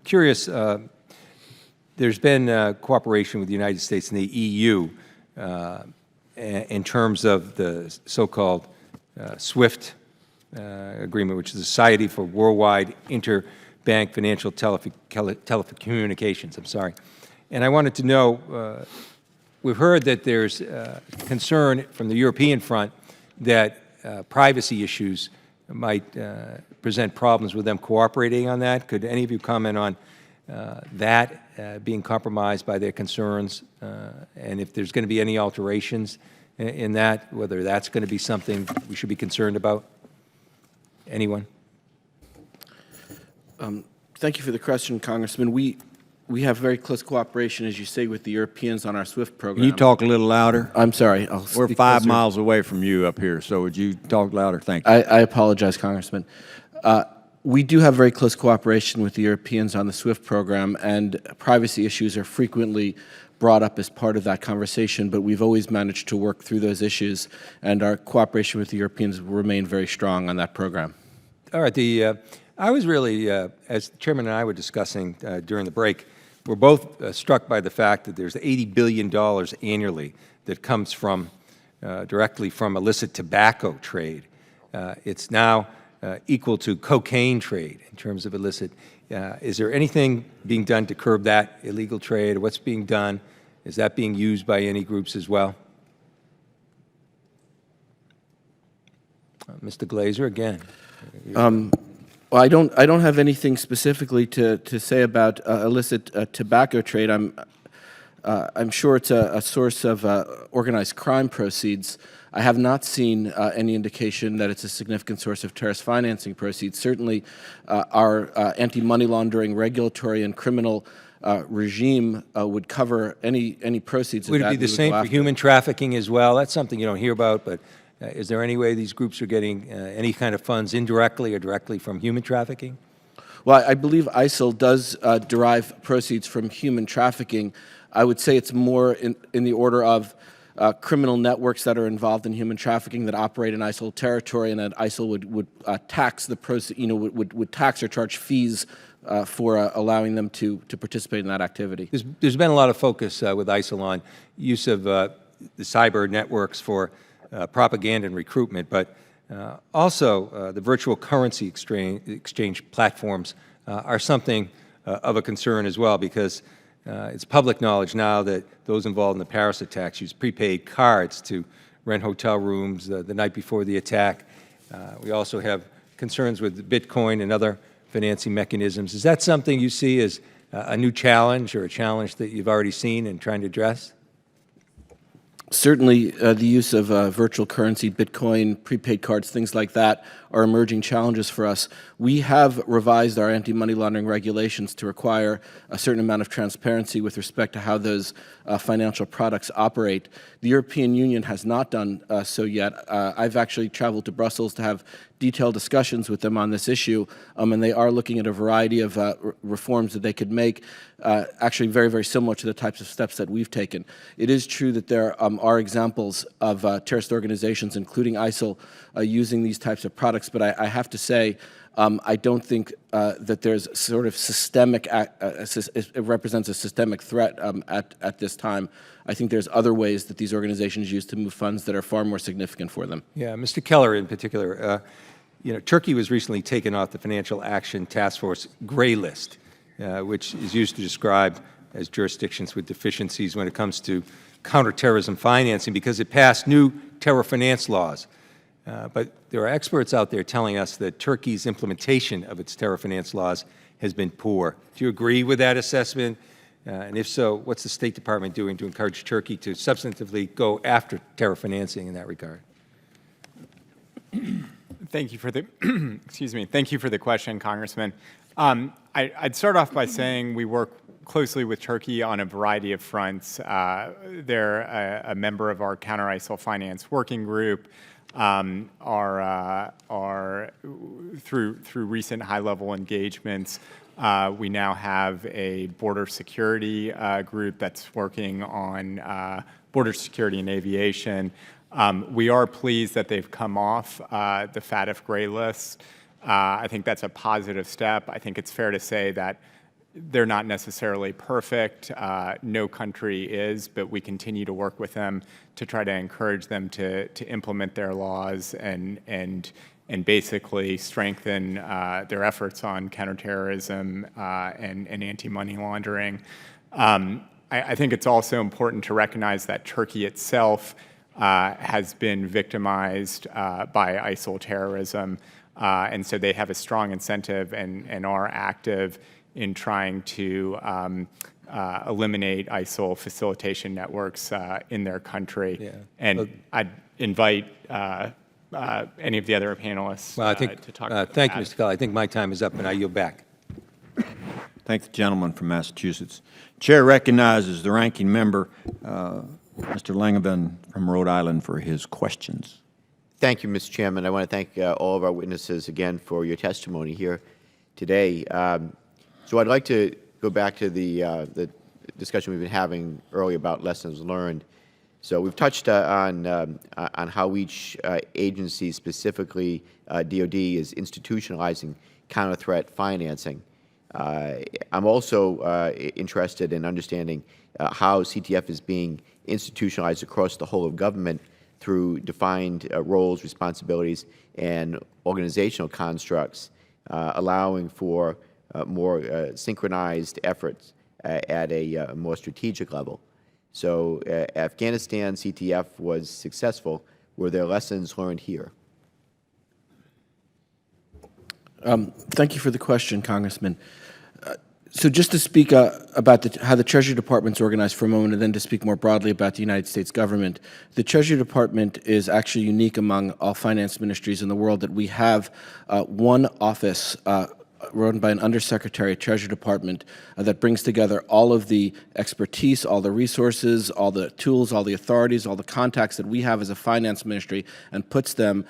Speaker 3: Curious, there's been cooperation with the United States and the EU in terms of the so-called SWIFT agreement, which is the Society for Worldwide Interbank Financial Telecommunications. And I wanted to know, we've heard that there's concern from the European front that privacy issues might present problems with them cooperating on that. Could any of you comment on that being compromised by their concerns, and if there's going to be any alterations in that, whether that's going to be something we should be concerned about? Anyone?
Speaker 5: Thank you for the question, Congressman. We have very close cooperation, as you say, with the Europeans on our SWIFT program.
Speaker 1: Can you talk a little louder?
Speaker 5: I'm sorry.
Speaker 1: We're 5 miles away from you up here, so would you talk louder? Thank you.
Speaker 5: I apologize, Congressman. We do have very close cooperation with the Europeans on the SWIFT program, and privacy issues are frequently brought up as part of that conversation, but we've always managed to work through those issues, and our cooperation with the Europeans will remain very strong on that program.
Speaker 3: All right. I was really, as the Chairman and I were discussing during the break, we're both struck by the fact that there's $80 billion annually that comes from directly from illicit tobacco trade. It's now equal to cocaine trade in terms of illicit. Is there anything being done to curb that illegal trade? What's being done? Is that being used by any groups as well? Mr. Glaser, again.
Speaker 5: Well, I don't have anything specifically to say about illicit tobacco trade. I'm sure it's a source of organized crime proceeds. I have not seen any indication that it's a significant source of terrorist financing proceeds. Certainly, our anti-money laundering regulatory and criminal regime would cover any proceeds of that.
Speaker 3: Would it be the same for human trafficking as well? That's something you don't hear about, but is there any way these groups are getting any kind of funds indirectly or directly from human trafficking?
Speaker 5: Well, I believe ISIL does derive proceeds from human trafficking. I would say it's more in the order of criminal networks that are involved in human trafficking that operate in ISIL territory, and that ISIL would tax the proceeds, would tax or charge fees for allowing them to participate in that activity.
Speaker 3: There's been a lot of focus with ISIL on use of the cyber networks for propaganda and recruitment, but also the virtual currency exchange platforms are something of a concern as well, because it's public knowledge now that those involved in the Paris attacks used prepaid cards to rent hotel rooms the night before the attack. We also have concerns with Bitcoin and other financing mechanisms. Is that something you see as a new challenge, or a challenge that you've already seen and trying to address?
Speaker 5: Certainly, the use of virtual currency, Bitcoin, prepaid cards, things like that are emerging challenges for us. We have revised our anti-money laundering regulations to require a certain amount of transparency with respect to how those financial products operate. The European Union has not done so yet. I've actually traveled to Brussels to have detailed discussions with them on this issue, and they are looking at a variety of reforms that they could make, actually very, very similar to the types of steps that we've taken. It is true that there are examples of terrorist organizations, including ISIL, using these types of products, but I have to say, I don't think that there's sort of systemic, it represents a systemic threat at this time. I think there's other ways that these organizations use to move funds that are far more significant for them.
Speaker 3: Yeah, Mr. Keller in particular, Turkey was recently taken off the Financial Action Task Force gray list, which is used to describe as jurisdictions with deficiencies when it comes to counterterrorism financing, because it passed new terror finance laws. But there are experts out there telling us that Turkey's implementation of its terror finance laws has been poor. Do you agree with that assessment? And if so, what's the State Department doing to encourage Turkey to substantively go after terror financing in that regard?
Speaker 6: Thank you for the excuse me. Thank you for the question, Congressman. I'd start off by saying we work closely with Turkey on a variety of fronts. They're a member of our Counter-ISIL Finance Working Group. Through recent high-level engagements, we now have a border security group that's working on border security and aviation. We are pleased that they've come off the FATF gray list. I think that's a positive step. I think it's fair to say that they're not necessarily perfect. No country is, but we continue to work with them to try to encourage them to implement their laws and basically strengthen their efforts on counterterrorism and anti-money laundering. I think it's also important to recognize that Turkey itself has been victimized by ISIL terrorism, and so they have a strong incentive and are active in trying to eliminate ISIL facilitation networks in their country. Yeah. And I'd invite any of the other panelists to talk about
Speaker 3: thank
Speaker 6: that.
Speaker 3: you, Mr. Keller. I think my time is up, and I yield back.
Speaker 1: Thank the gentleman from Massachusetts. Chair recognizes the ranking member, Mr. Langevin from Rhode Island, for his questions.
Speaker 4: Thank you, Mr. Chairman. I want to thank all of our witnesses again for your testimony here today. So I'd like to go back to the discussion we've been having earlier about lessons learned. So we've touched on how each agency, specifically DOD, is institutionalizing counter-threat financing. I'm also interested in understanding how CTF is being institutionalized across the whole of government through defined roles, responsibilities, and organizational constructs, allowing for more synchronized efforts at a more strategic level. So Afghanistan CTF was successful. Were there lessons learned here?
Speaker 5: Thank you for the question, Congressman. So just to speak about how the Treasury Department is organized for a moment, and then to speak more broadly about the United States government, the Treasury Department is actually unique among all finance ministries in the world that we have one office run by an undersecretary, Treasury Department, that brings together all of the expertise, all the resources, all the tools, all the authorities, all the contacts that we have as a finance ministry, and puts them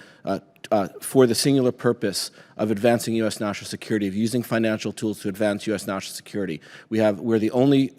Speaker 5: for the singular purpose of advancing U.S. national security, of using financial tools to advance U.S. national security. We're the only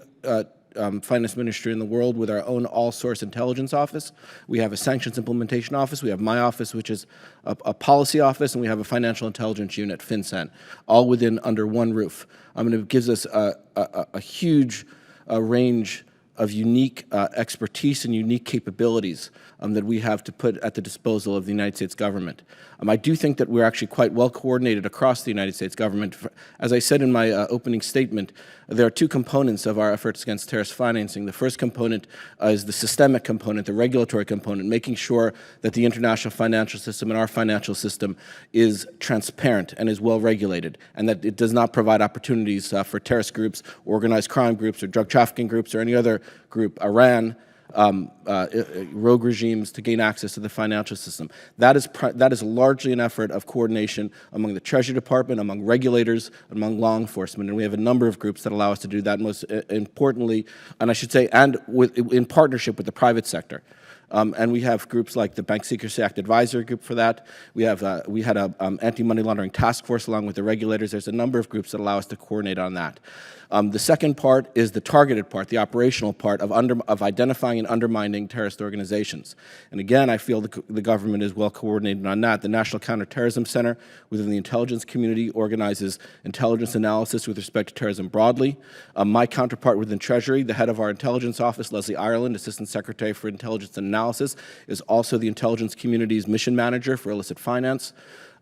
Speaker 5: finance ministry in the world with our own all-source intelligence office. We have a sanctions implementation office. We have my office, which is a policy office, and we have a financial intelligence unit, FinCEN, all under one roof. It gives us a huge range of unique expertise and unique capabilities that we have to put at the disposal of the United States government. I do think that we're actually quite well coordinated across the United States government. As I said in my opening statement, there are two components of our efforts against terrorist financing. The first component is the systemic component, the regulatory component, making sure that the international financial system and our financial system is transparent and is well regulated, and that it does not provide opportunities for terrorist groups, organized crime groups, or drug trafficking groups, or any other group, Iran, rogue regimes, to gain access to the financial system. That is largely an effort of coordination among the Treasury Department, among regulators, among law enforcement, and we have a number of groups that allow us to do that, most importantly, and I should say, in partnership with the private sector. And we have groups like the Bank Secrecy Act Advisory Group for that. We had an anti-money laundering task force along with the regulators. There's a number of groups that allow us to coordinate on that. The second part is the targeted part, the operational part of identifying and undermining terrorist organizations. And again, I feel the government is well coordinated on that. The National Counterterrorism Center within the intelligence community organizes intelligence analysis with respect to terrorism broadly. My counterpart within Treasury, the head of our intelligence office, Leslie Ireland, Assistant Secretary for Intelligence and Analysis, is also the intelligence community's mission manager for illicit finance.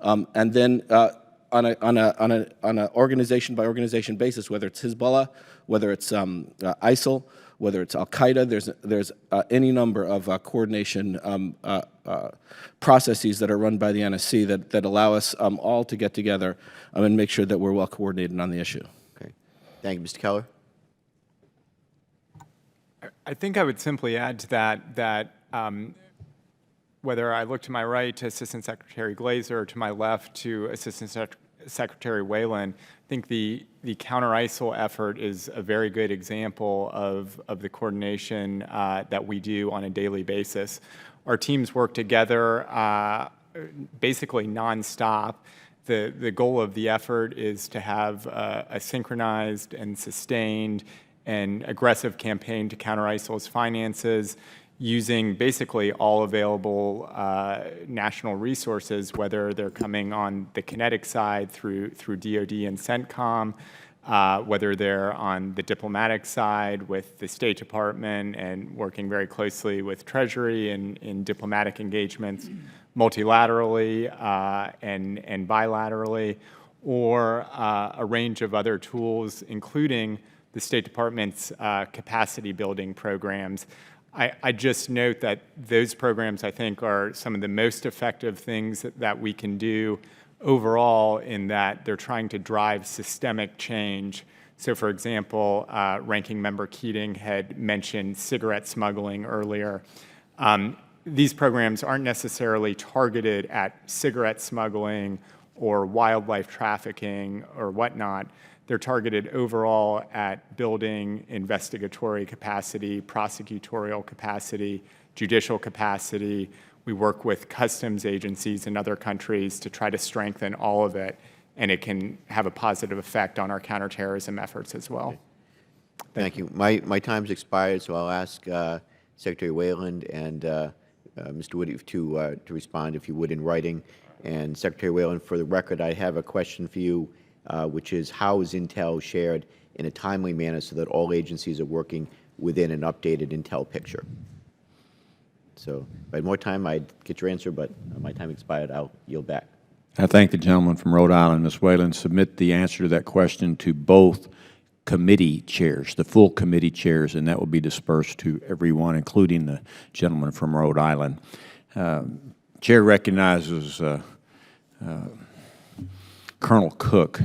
Speaker 5: And then on an organization-by-organization basis, whether it's Hezbollah, whether it's ISIL, whether it's Al-Qaeda, there's any number of coordination processes that are run by the NSC that allow us all to get together and make sure that we're well coordinated on the issue.
Speaker 4: Okay. Thank you, Mr. Keller.
Speaker 6: I think I would simply add to that whether I look to my right to Assistant Secretary Glaser or to my left to Assistant Secretary Whelan, I think the counter-ISIL effort is a very good example of the coordination that we do on a daily basis. Our teams work together basically nonstop. The goal of the effort is to have a synchronized and sustained and aggressive campaign to counter ISIL's finances using basically all available national resources, whether they're coming on the kinetic side through DoD and CENTCOM, whether they're on the diplomatic side with the State Department and working very closely with Treasury in diplomatic engagements multilaterally and bilaterally, or a range of other tools, including the State Department's capacity building programs. I just note that those programs, I think, are some of the most effective things that we can do overall, in that they're trying to drive systemic change. So, for example, Ranking Member Keating had mentioned cigarette smuggling earlier. These programs aren't necessarily targeted at cigarette smuggling or wildlife trafficking or whatnot. They're targeted overall at building investigatory capacity, prosecutorial capacity, judicial capacity. We work with customs agencies in other countries to try to strengthen all of it, and it can have a positive effect on our counterterrorism efforts as well.
Speaker 4: Thank you. My time's expired, so I'll ask Secretary Whelan and Mr. Wood to respond, if you would, in writing. And Secretary Whelan, for the record, I have a question for you, which is, how is intel shared in a timely manner so that all agencies are working within an updated intel picture? So if I had more time, I'd get your answer, but my time expired. I'll yield back.
Speaker 1: I thank the gentleman from Rhode Island. Ms. Whelan, submit the answer to that question to both committee chairs, the full committee chairs, and that will be dispersed to everyone, including the gentleman from Rhode Island. Chair recognizes Colonel Cook.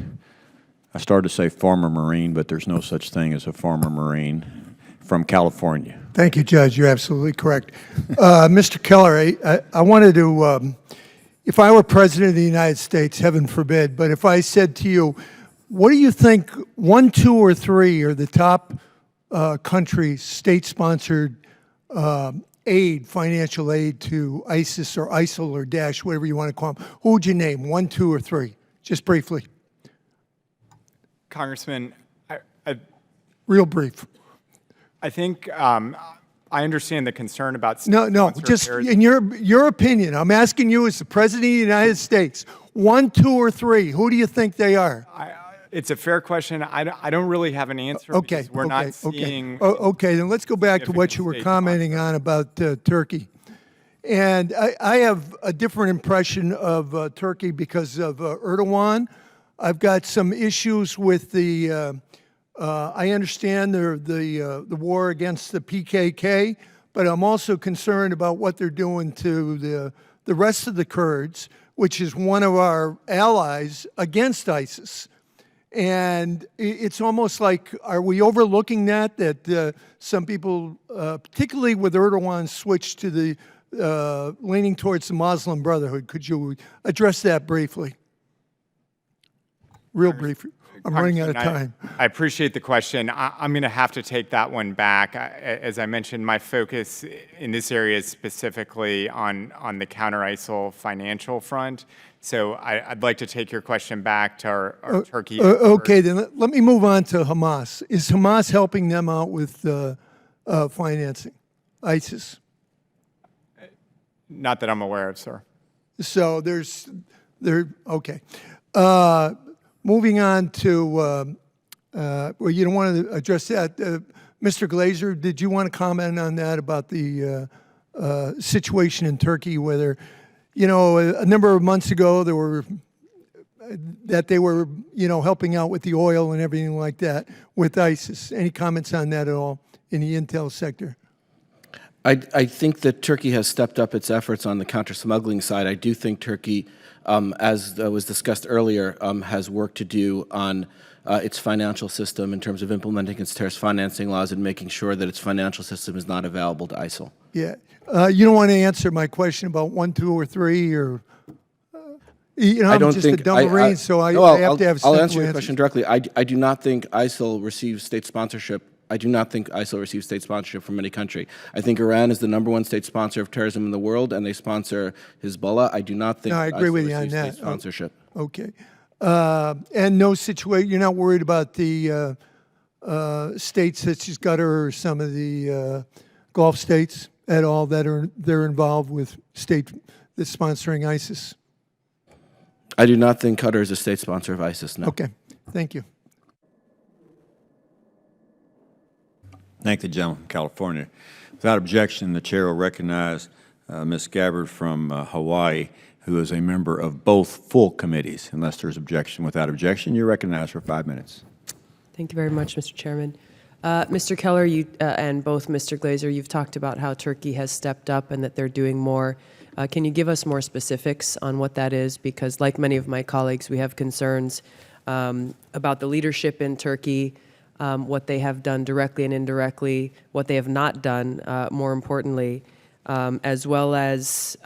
Speaker 1: I started to say former Marine, but there's no such thing as a former Marine, from California.
Speaker 9: Thank you, Judge. You're absolutely correct. Mr. Keller, I wanted to, if I were President of the United States, heaven forbid, but if I said to you, what do you think 1, 2, or 3 are the top countries, state-sponsored aid, financial aid to ISIS or ISIL or Daesh, whatever you want to call them? Who would you name, 1, 2, or 3? Just briefly.
Speaker 6: Congressman,
Speaker 9: Real brief.
Speaker 6: I think I understand the concern about
Speaker 9: No, just in your opinion. I'm asking you as the President of the United States, 1, 2, or 3. Who do you think they are?
Speaker 6: It's a fair question. I don't really have an answer.
Speaker 9: Okay,
Speaker 6: because we're not seeing.
Speaker 9: Okay, then let's go back to what you were commenting on about Turkey. And I have a different impression of Turkey because of Erdogan. I've got some issues with the. I understand the war against the PKK, but I'm also concerned about what they're doing to the rest of the Kurds, which is one of our allies against ISIS. And it's almost like, are we overlooking that some people, particularly with Erdogan's switch to the leaning towards the Muslim Brotherhood? Could you address that briefly? Real brief. I'm running out of time.
Speaker 6: I appreciate the question. I'm going to have to take that one back. As I mentioned, my focus in this area is specifically on the counter-ISIL financial front. So I'd like to take your question back to our Turkey.
Speaker 9: Okay, then let me move on to Hamas. Is Hamas helping them out with financing ISIS?
Speaker 6: Not that I'm aware of, sir.
Speaker 9: So okay. Moving on to, well, you don't want to address that. Mr. Glaser, did you want to comment on that about the situation in Turkey, whether, you know, a number of months ago they were helping out with the oil and everything like that with ISIS. Any comments on that at all in the intel sector?
Speaker 5: I think that Turkey has stepped up its efforts on the counter-smuggling side. I do think Turkey, as was discussed earlier, has work to do on its financial system in terms of implementing its terrorist financing laws and making sure that its financial system is not available to ISIL.
Speaker 9: Yeah. You don't want to answer my question about 1, 2, or 3, or... I'm just a dumb Marine, so I have to have simple
Speaker 5: I'll answer your
Speaker 9: answers.
Speaker 5: question directly. I do not think ISIL receives state sponsorship. I do not think ISIL receives state sponsorship from any country. I think Iran is the #1 state sponsor of terrorism in the world, and they sponsor Hezbollah. I do not think
Speaker 9: I agree
Speaker 5: ISIL
Speaker 9: with you on
Speaker 5: receives
Speaker 9: that.
Speaker 5: state sponsorship.
Speaker 9: Okay. And no situation, you're not worried about the states such as Qatar or some of the Gulf states at all that they're involved with state that's sponsoring ISIS?
Speaker 5: I do not think Qatar is a state sponsor of ISIS, no.
Speaker 9: Okay, thank you.
Speaker 1: Thank the gentleman from California. Without objection, the chair will recognize Ms. Gabbard from Hawaii, who is a member of both full committees. Unless there's objection. Without objection, you're recognized for 5 minutes.
Speaker 10: Thank you very much, Mr. Chairman. Mr. Keller, you and both Mr. Glaser, you've talked about how Turkey has stepped up and that they're doing more. Can you give us more specifics on what that is? Because like many of my colleagues, we have concerns about the leadership in Turkey, what they have done directly and indirectly, what they have not done, more importantly, as well as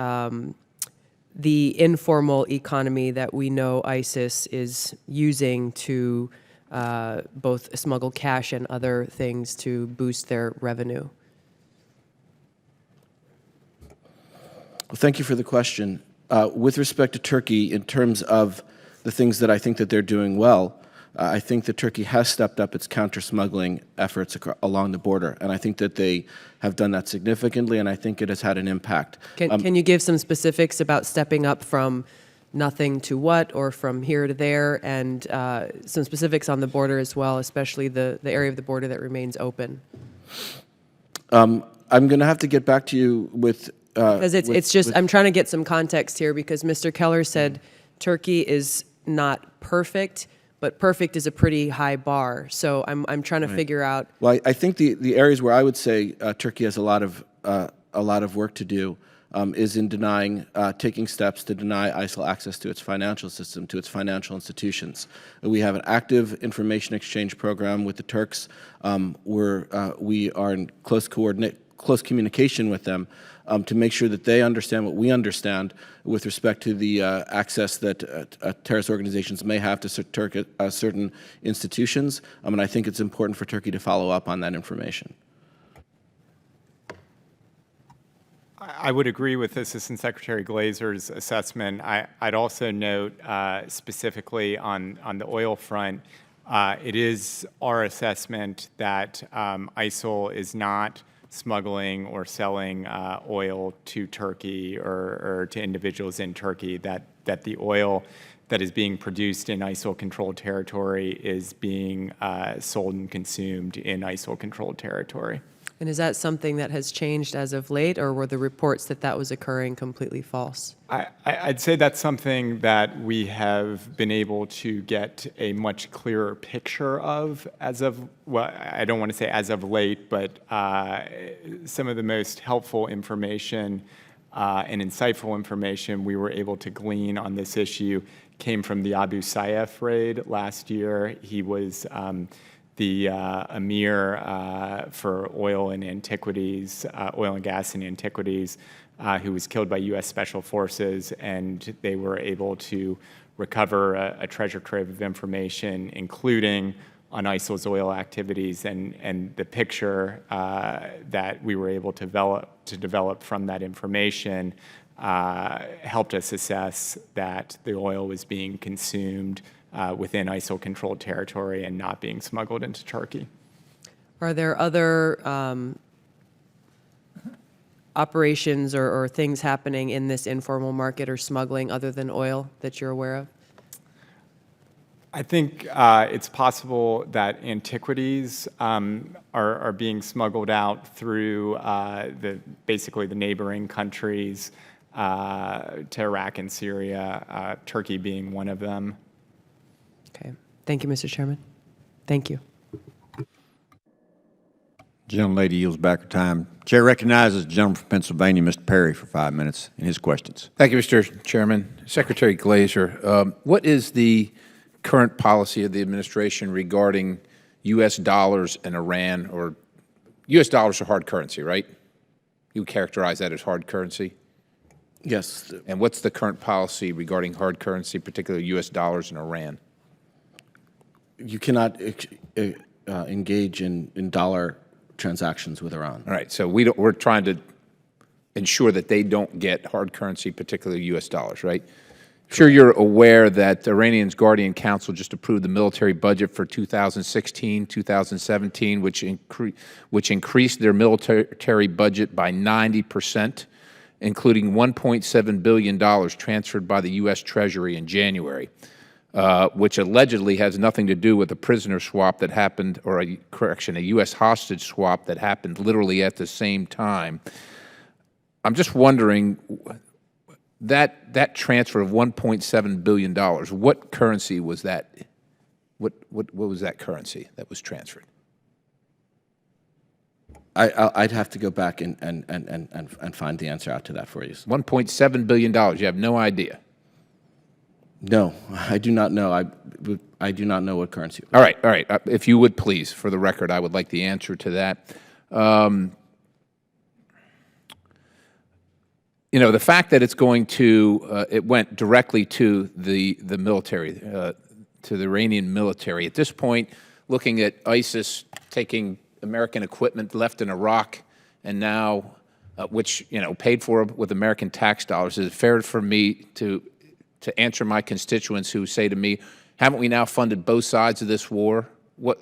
Speaker 10: the informal economy that we know ISIS is using to both smuggle cash and other things to boost their revenue.
Speaker 5: Well, thank you for the question. With respect to Turkey, in terms of the things that I think that they're doing well, I think that Turkey has stepped up its counter-smuggling efforts along the border, and I think that they have done that significantly, and I think it has had an impact.
Speaker 10: Can you give some specifics about stepping up from nothing to what, or from here to there, and some specifics on the border as well, especially the area of the border that remains open?
Speaker 5: I'm going to have to get back to you with...
Speaker 10: Because I'm trying to get some context here, because Mr. Keller said Turkey is not perfect, but perfect is a pretty high bar. So I'm trying to figure out.
Speaker 5: Well, I think the areas where I would say Turkey has a lot of work to do is in taking steps to deny ISIL access to its financial system, to its financial institutions. We have an active information exchange program with the Turks. We are in close communication with them to make sure that they understand what we understand with respect to the access that terrorist organizations may have to certain institutions. And I think it's important for Turkey to follow up on that information.
Speaker 6: I would agree with Assistant Secretary Glaser's assessment. I'd also note specifically on the oil front, it is our assessment that ISIL is not smuggling or selling oil to Turkey or to individuals in Turkey, that the oil that is being produced in ISIL-controlled territory is being sold and consumed in ISIL-controlled territory.
Speaker 10: And is that something that has changed as of late, or were the reports that was occurring completely false?
Speaker 6: I'd say that's something that we have been able to get a much clearer picture of as of, well, I don't want to say as of late, but some of the most helpful information and insightful information we were able to glean on this issue came from the Abu Sayyaf raid last year. He was the emir for oil and antiquities, oil and gas and antiquities, who was killed by U.S. Special Forces, and they were able to recover a treasure trove of information, including on ISIL's oil activities, and the picture that we were able to develop from that information helped us assess that the oil was being consumed within ISIL-controlled territory and not being smuggled into Turkey.
Speaker 10: Are there other operations or things happening in this informal market or smuggling other than oil that you're aware of?
Speaker 6: I think it's possible that antiquities are being smuggled out through basically the neighboring countries to Iraq and Syria, Turkey being one of them.
Speaker 10: Okay. Thank you, Mr. Chairman. Thank you.
Speaker 1: Gentlelady yields back her time. Chair recognizes the gentleman from Pennsylvania, Mr. Perry, for 5 minutes and his questions.
Speaker 11: Thank you, Mr. Chairman. Secretary Glaser, what is the current policy of the administration regarding U.S. dollars and Iran, or U.S. dollars are hard currency, right? You characterize that as hard currency?
Speaker 5: Yes.
Speaker 11: And what's the current policy regarding hard currency, particularly U.S. dollars and Iran?
Speaker 5: You cannot engage in dollar transactions with Iran.
Speaker 11: All right, so we're trying to ensure that they don't get hard currency, particularly U.S. dollars, right? Sure, you're aware that Iranian's Guardian Council just approved the military budget for 2016, 2017, which increased their military budget by 90%, including $1.7 billion transferred by the U.S. Treasury in January, which allegedly has nothing to do with a prisoner swap that happened, or a U.S. hostage swap that happened literally at the same time. I'm just wondering, that transfer of $1.7 billion, what currency was that? What was that currency that was transferred?
Speaker 5: I'd have to go back and find the answer out to that for you.
Speaker 11: $1.7 billion. You have no idea.
Speaker 5: No, I do not know. I do not know what currency.
Speaker 11: All right, all right. If you would please, for the record, I would like the answer to that. You know, the fact that it's going to, it went directly to the military, to the Iranian military. At this point, looking at ISIS taking American equipment left in Iraq, and now, which, you know, paid for with American tax dollars, is it fair for me to answer my constituents who say to me, haven't we now funded both sides of this war? What,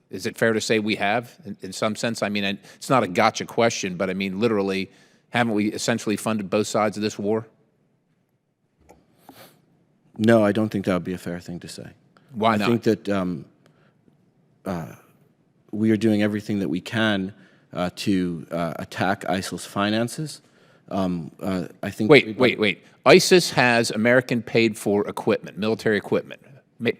Speaker 11: is it fair to say we have, in some sense? I mean, it's not a gotcha question, but I mean, literally, haven't we essentially funded both sides of this war?
Speaker 5: No, I don't think that would be a fair thing to say.
Speaker 11: Why not?
Speaker 5: I think that we are doing everything that we can to attack ISIL's finances. I think.
Speaker 11: Wait. ISIS has American paid-for equipment, military equipment,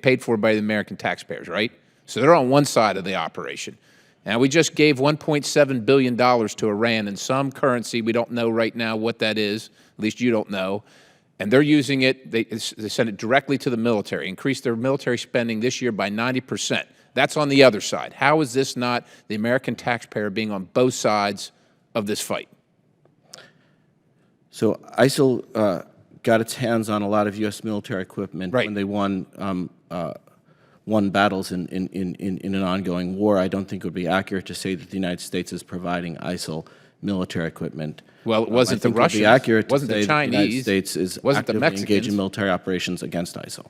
Speaker 11: paid for by the American taxpayers, right? So they're on one side of the operation. Now, we just gave $1.7 billion to Iran in some currency. We don't know right now what that is. At least you don't know. And they're using it. They send it directly to the military, increased their military spending this year by 90%. That's on the other side. How is this not the American taxpayer being on both sides of this fight?
Speaker 5: So ISIL got its hands on a lot of U.S. military equipment when they won battles in an ongoing war. I don't think it would be accurate to say that the United States is providing ISIL military equipment.
Speaker 11: Well, it wasn't the Russians.
Speaker 5: It would be accurate
Speaker 11: wasn't
Speaker 5: to say
Speaker 11: the Chinese.
Speaker 5: That the United States is actively engaged in military operations against ISIL.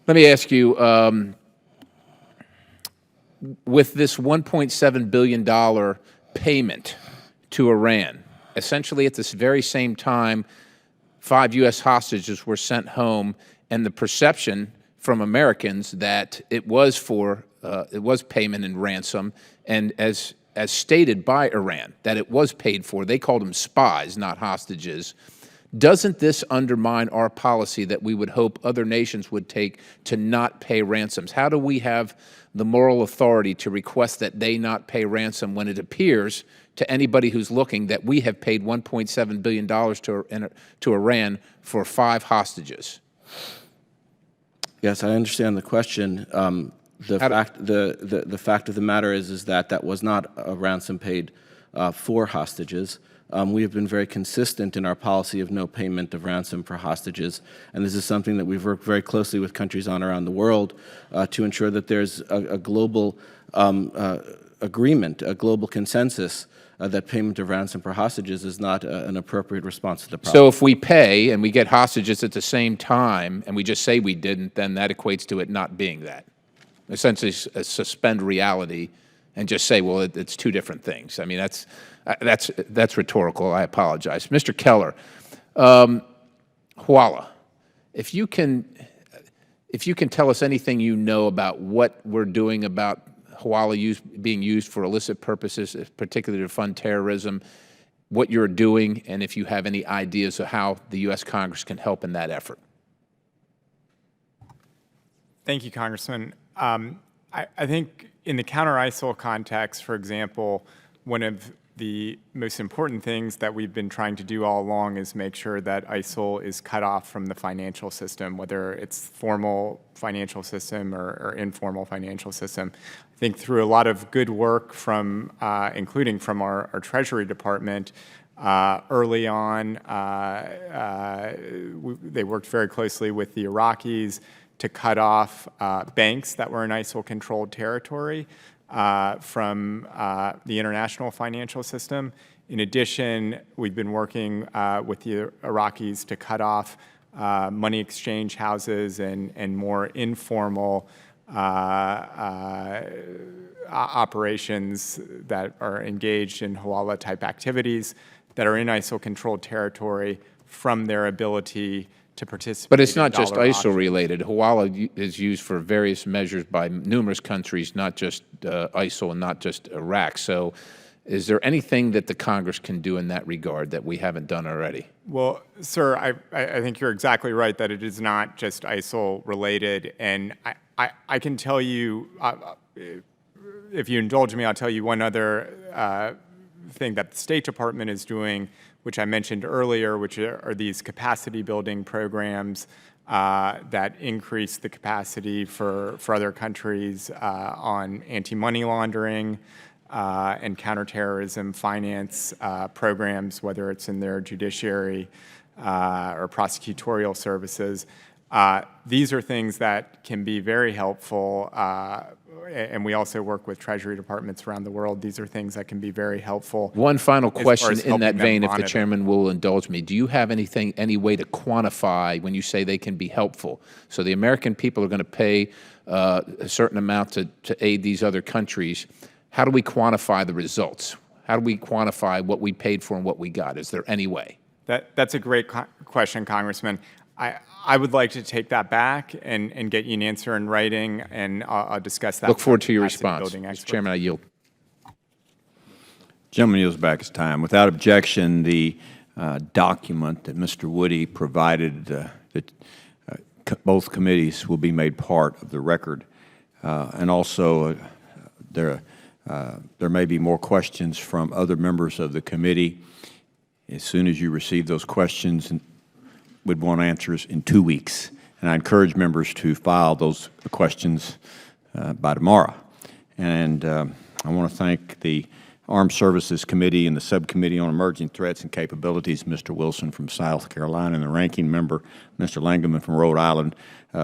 Speaker 11: Let me ask you, with this $1.7 billion payment to Iran, essentially at this very same time, 5 U.S. hostages were sent home, and the perception from Americans that it was payment and ransom, and as stated by Iran, that it was paid for. They called them spies, not hostages. Doesn't this undermine our policy that we would hope other nations would take to not pay ransoms? How do we have the moral authority to request that they not pay ransom when it appears to anybody who's looking that we have paid $1.7 billion to Iran for 5 hostages?
Speaker 5: Yes, I understand the question. The fact of the matter is that was not a ransom paid for hostages. We have been very consistent in our policy of no payment of ransom for hostages, and this is something that we've worked very closely with countries on around the world to ensure that there's a global agreement, a global consensus that payment of ransom for hostages is not an appropriate response to the problem.
Speaker 11: So if we pay and we get hostages at the same time and we just say we didn't, then that equates to it not being that. Essentially suspend reality and just say, well, it's 2 different things. I mean, that's rhetorical. I apologize. Mr. Keller, Whelan, if you can tell us anything you know about what we're doing about Hawala being used for illicit purposes, particularly to fund terrorism, what you're doing, and if you have any ideas of how the U.S. Congress can help in that effort.
Speaker 6: Thank you, Congressman. I think in the counter-ISIL context, for example, one of the most important things that we've been trying to do all along is make sure that ISIL is cut off from the financial system, whether it's formal financial system or informal financial system. I think through a lot of good work from, including from our Treasury Department, early on, they worked very closely with the Iraqis to cut off banks that were in ISIL-controlled territory from the international financial system. In addition, we've been working with the Iraqis to cut off money exchange houses and more informal operations that are engaged in Hawala-type activities that are in ISIL-controlled territory from their ability to participate.
Speaker 11: But it's not just
Speaker 6: dollar
Speaker 11: ISIL
Speaker 6: auctions.
Speaker 11: related. Hawala is used for various measures by numerous countries, not just ISIL and not just Iraq. So is there anything that the Congress can do in that regard that we haven't done already?
Speaker 6: Well, sir, I think you're exactly right that it is not just ISIL related. And I can tell you, if you indulge me, I'll tell you one other thing that the State Department is doing, which I mentioned earlier, which are these capacity building programs that increase the capacity for other countries on anti-money laundering and counterterrorism finance programs, whether it's in their judiciary or prosecutorial services. These are things that can be very helpful, and we also work with Treasury departments around the world. These are things that can be very helpful.
Speaker 11: One final question in that vein, if the
Speaker 6: monitor.
Speaker 11: chairman will indulge me. Do you have any way to quantify when you say they can be helpful? So the American people are going to pay a certain amount to aid these other countries. How do we quantify the results? How do we quantify what we paid for and what we got? Is there any way?
Speaker 6: That's a great question, Congressman. I would like to take that back and get you an answer in writing, and I'll discuss that.
Speaker 11: Look forward to your
Speaker 6: with capacity
Speaker 11: response.
Speaker 6: building
Speaker 11: Mr.
Speaker 6: experts.
Speaker 11: Chairman, I yield.
Speaker 1: Gentleman yields back his time. Without objection, the document that Mr. Woody provided, that both committees will be made part of the record. And also, there may be more questions from other members of the committee. As soon as you receive those questions, we'd want answers in 2 weeks. And I encourage members to file those questions by tomorrow. And I want to thank the Armed Services Committee and the Subcommittee on Emerging Threats and Capabilities, Mr. Wilson from South Carolina, and the ranking member, Mr. Langevin from Rhode Island,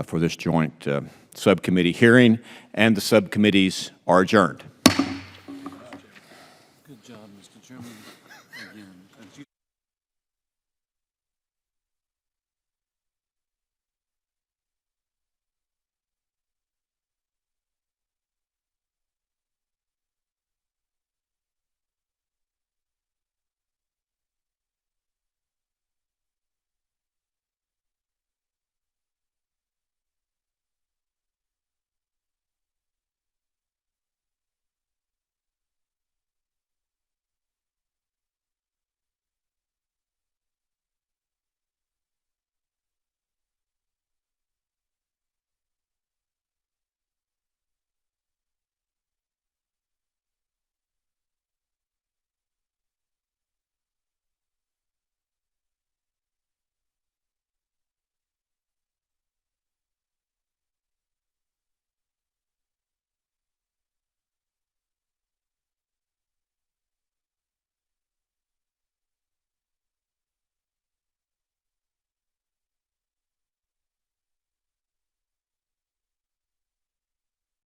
Speaker 1: for this joint subcommittee hearing, and the subcommittees are adjourned.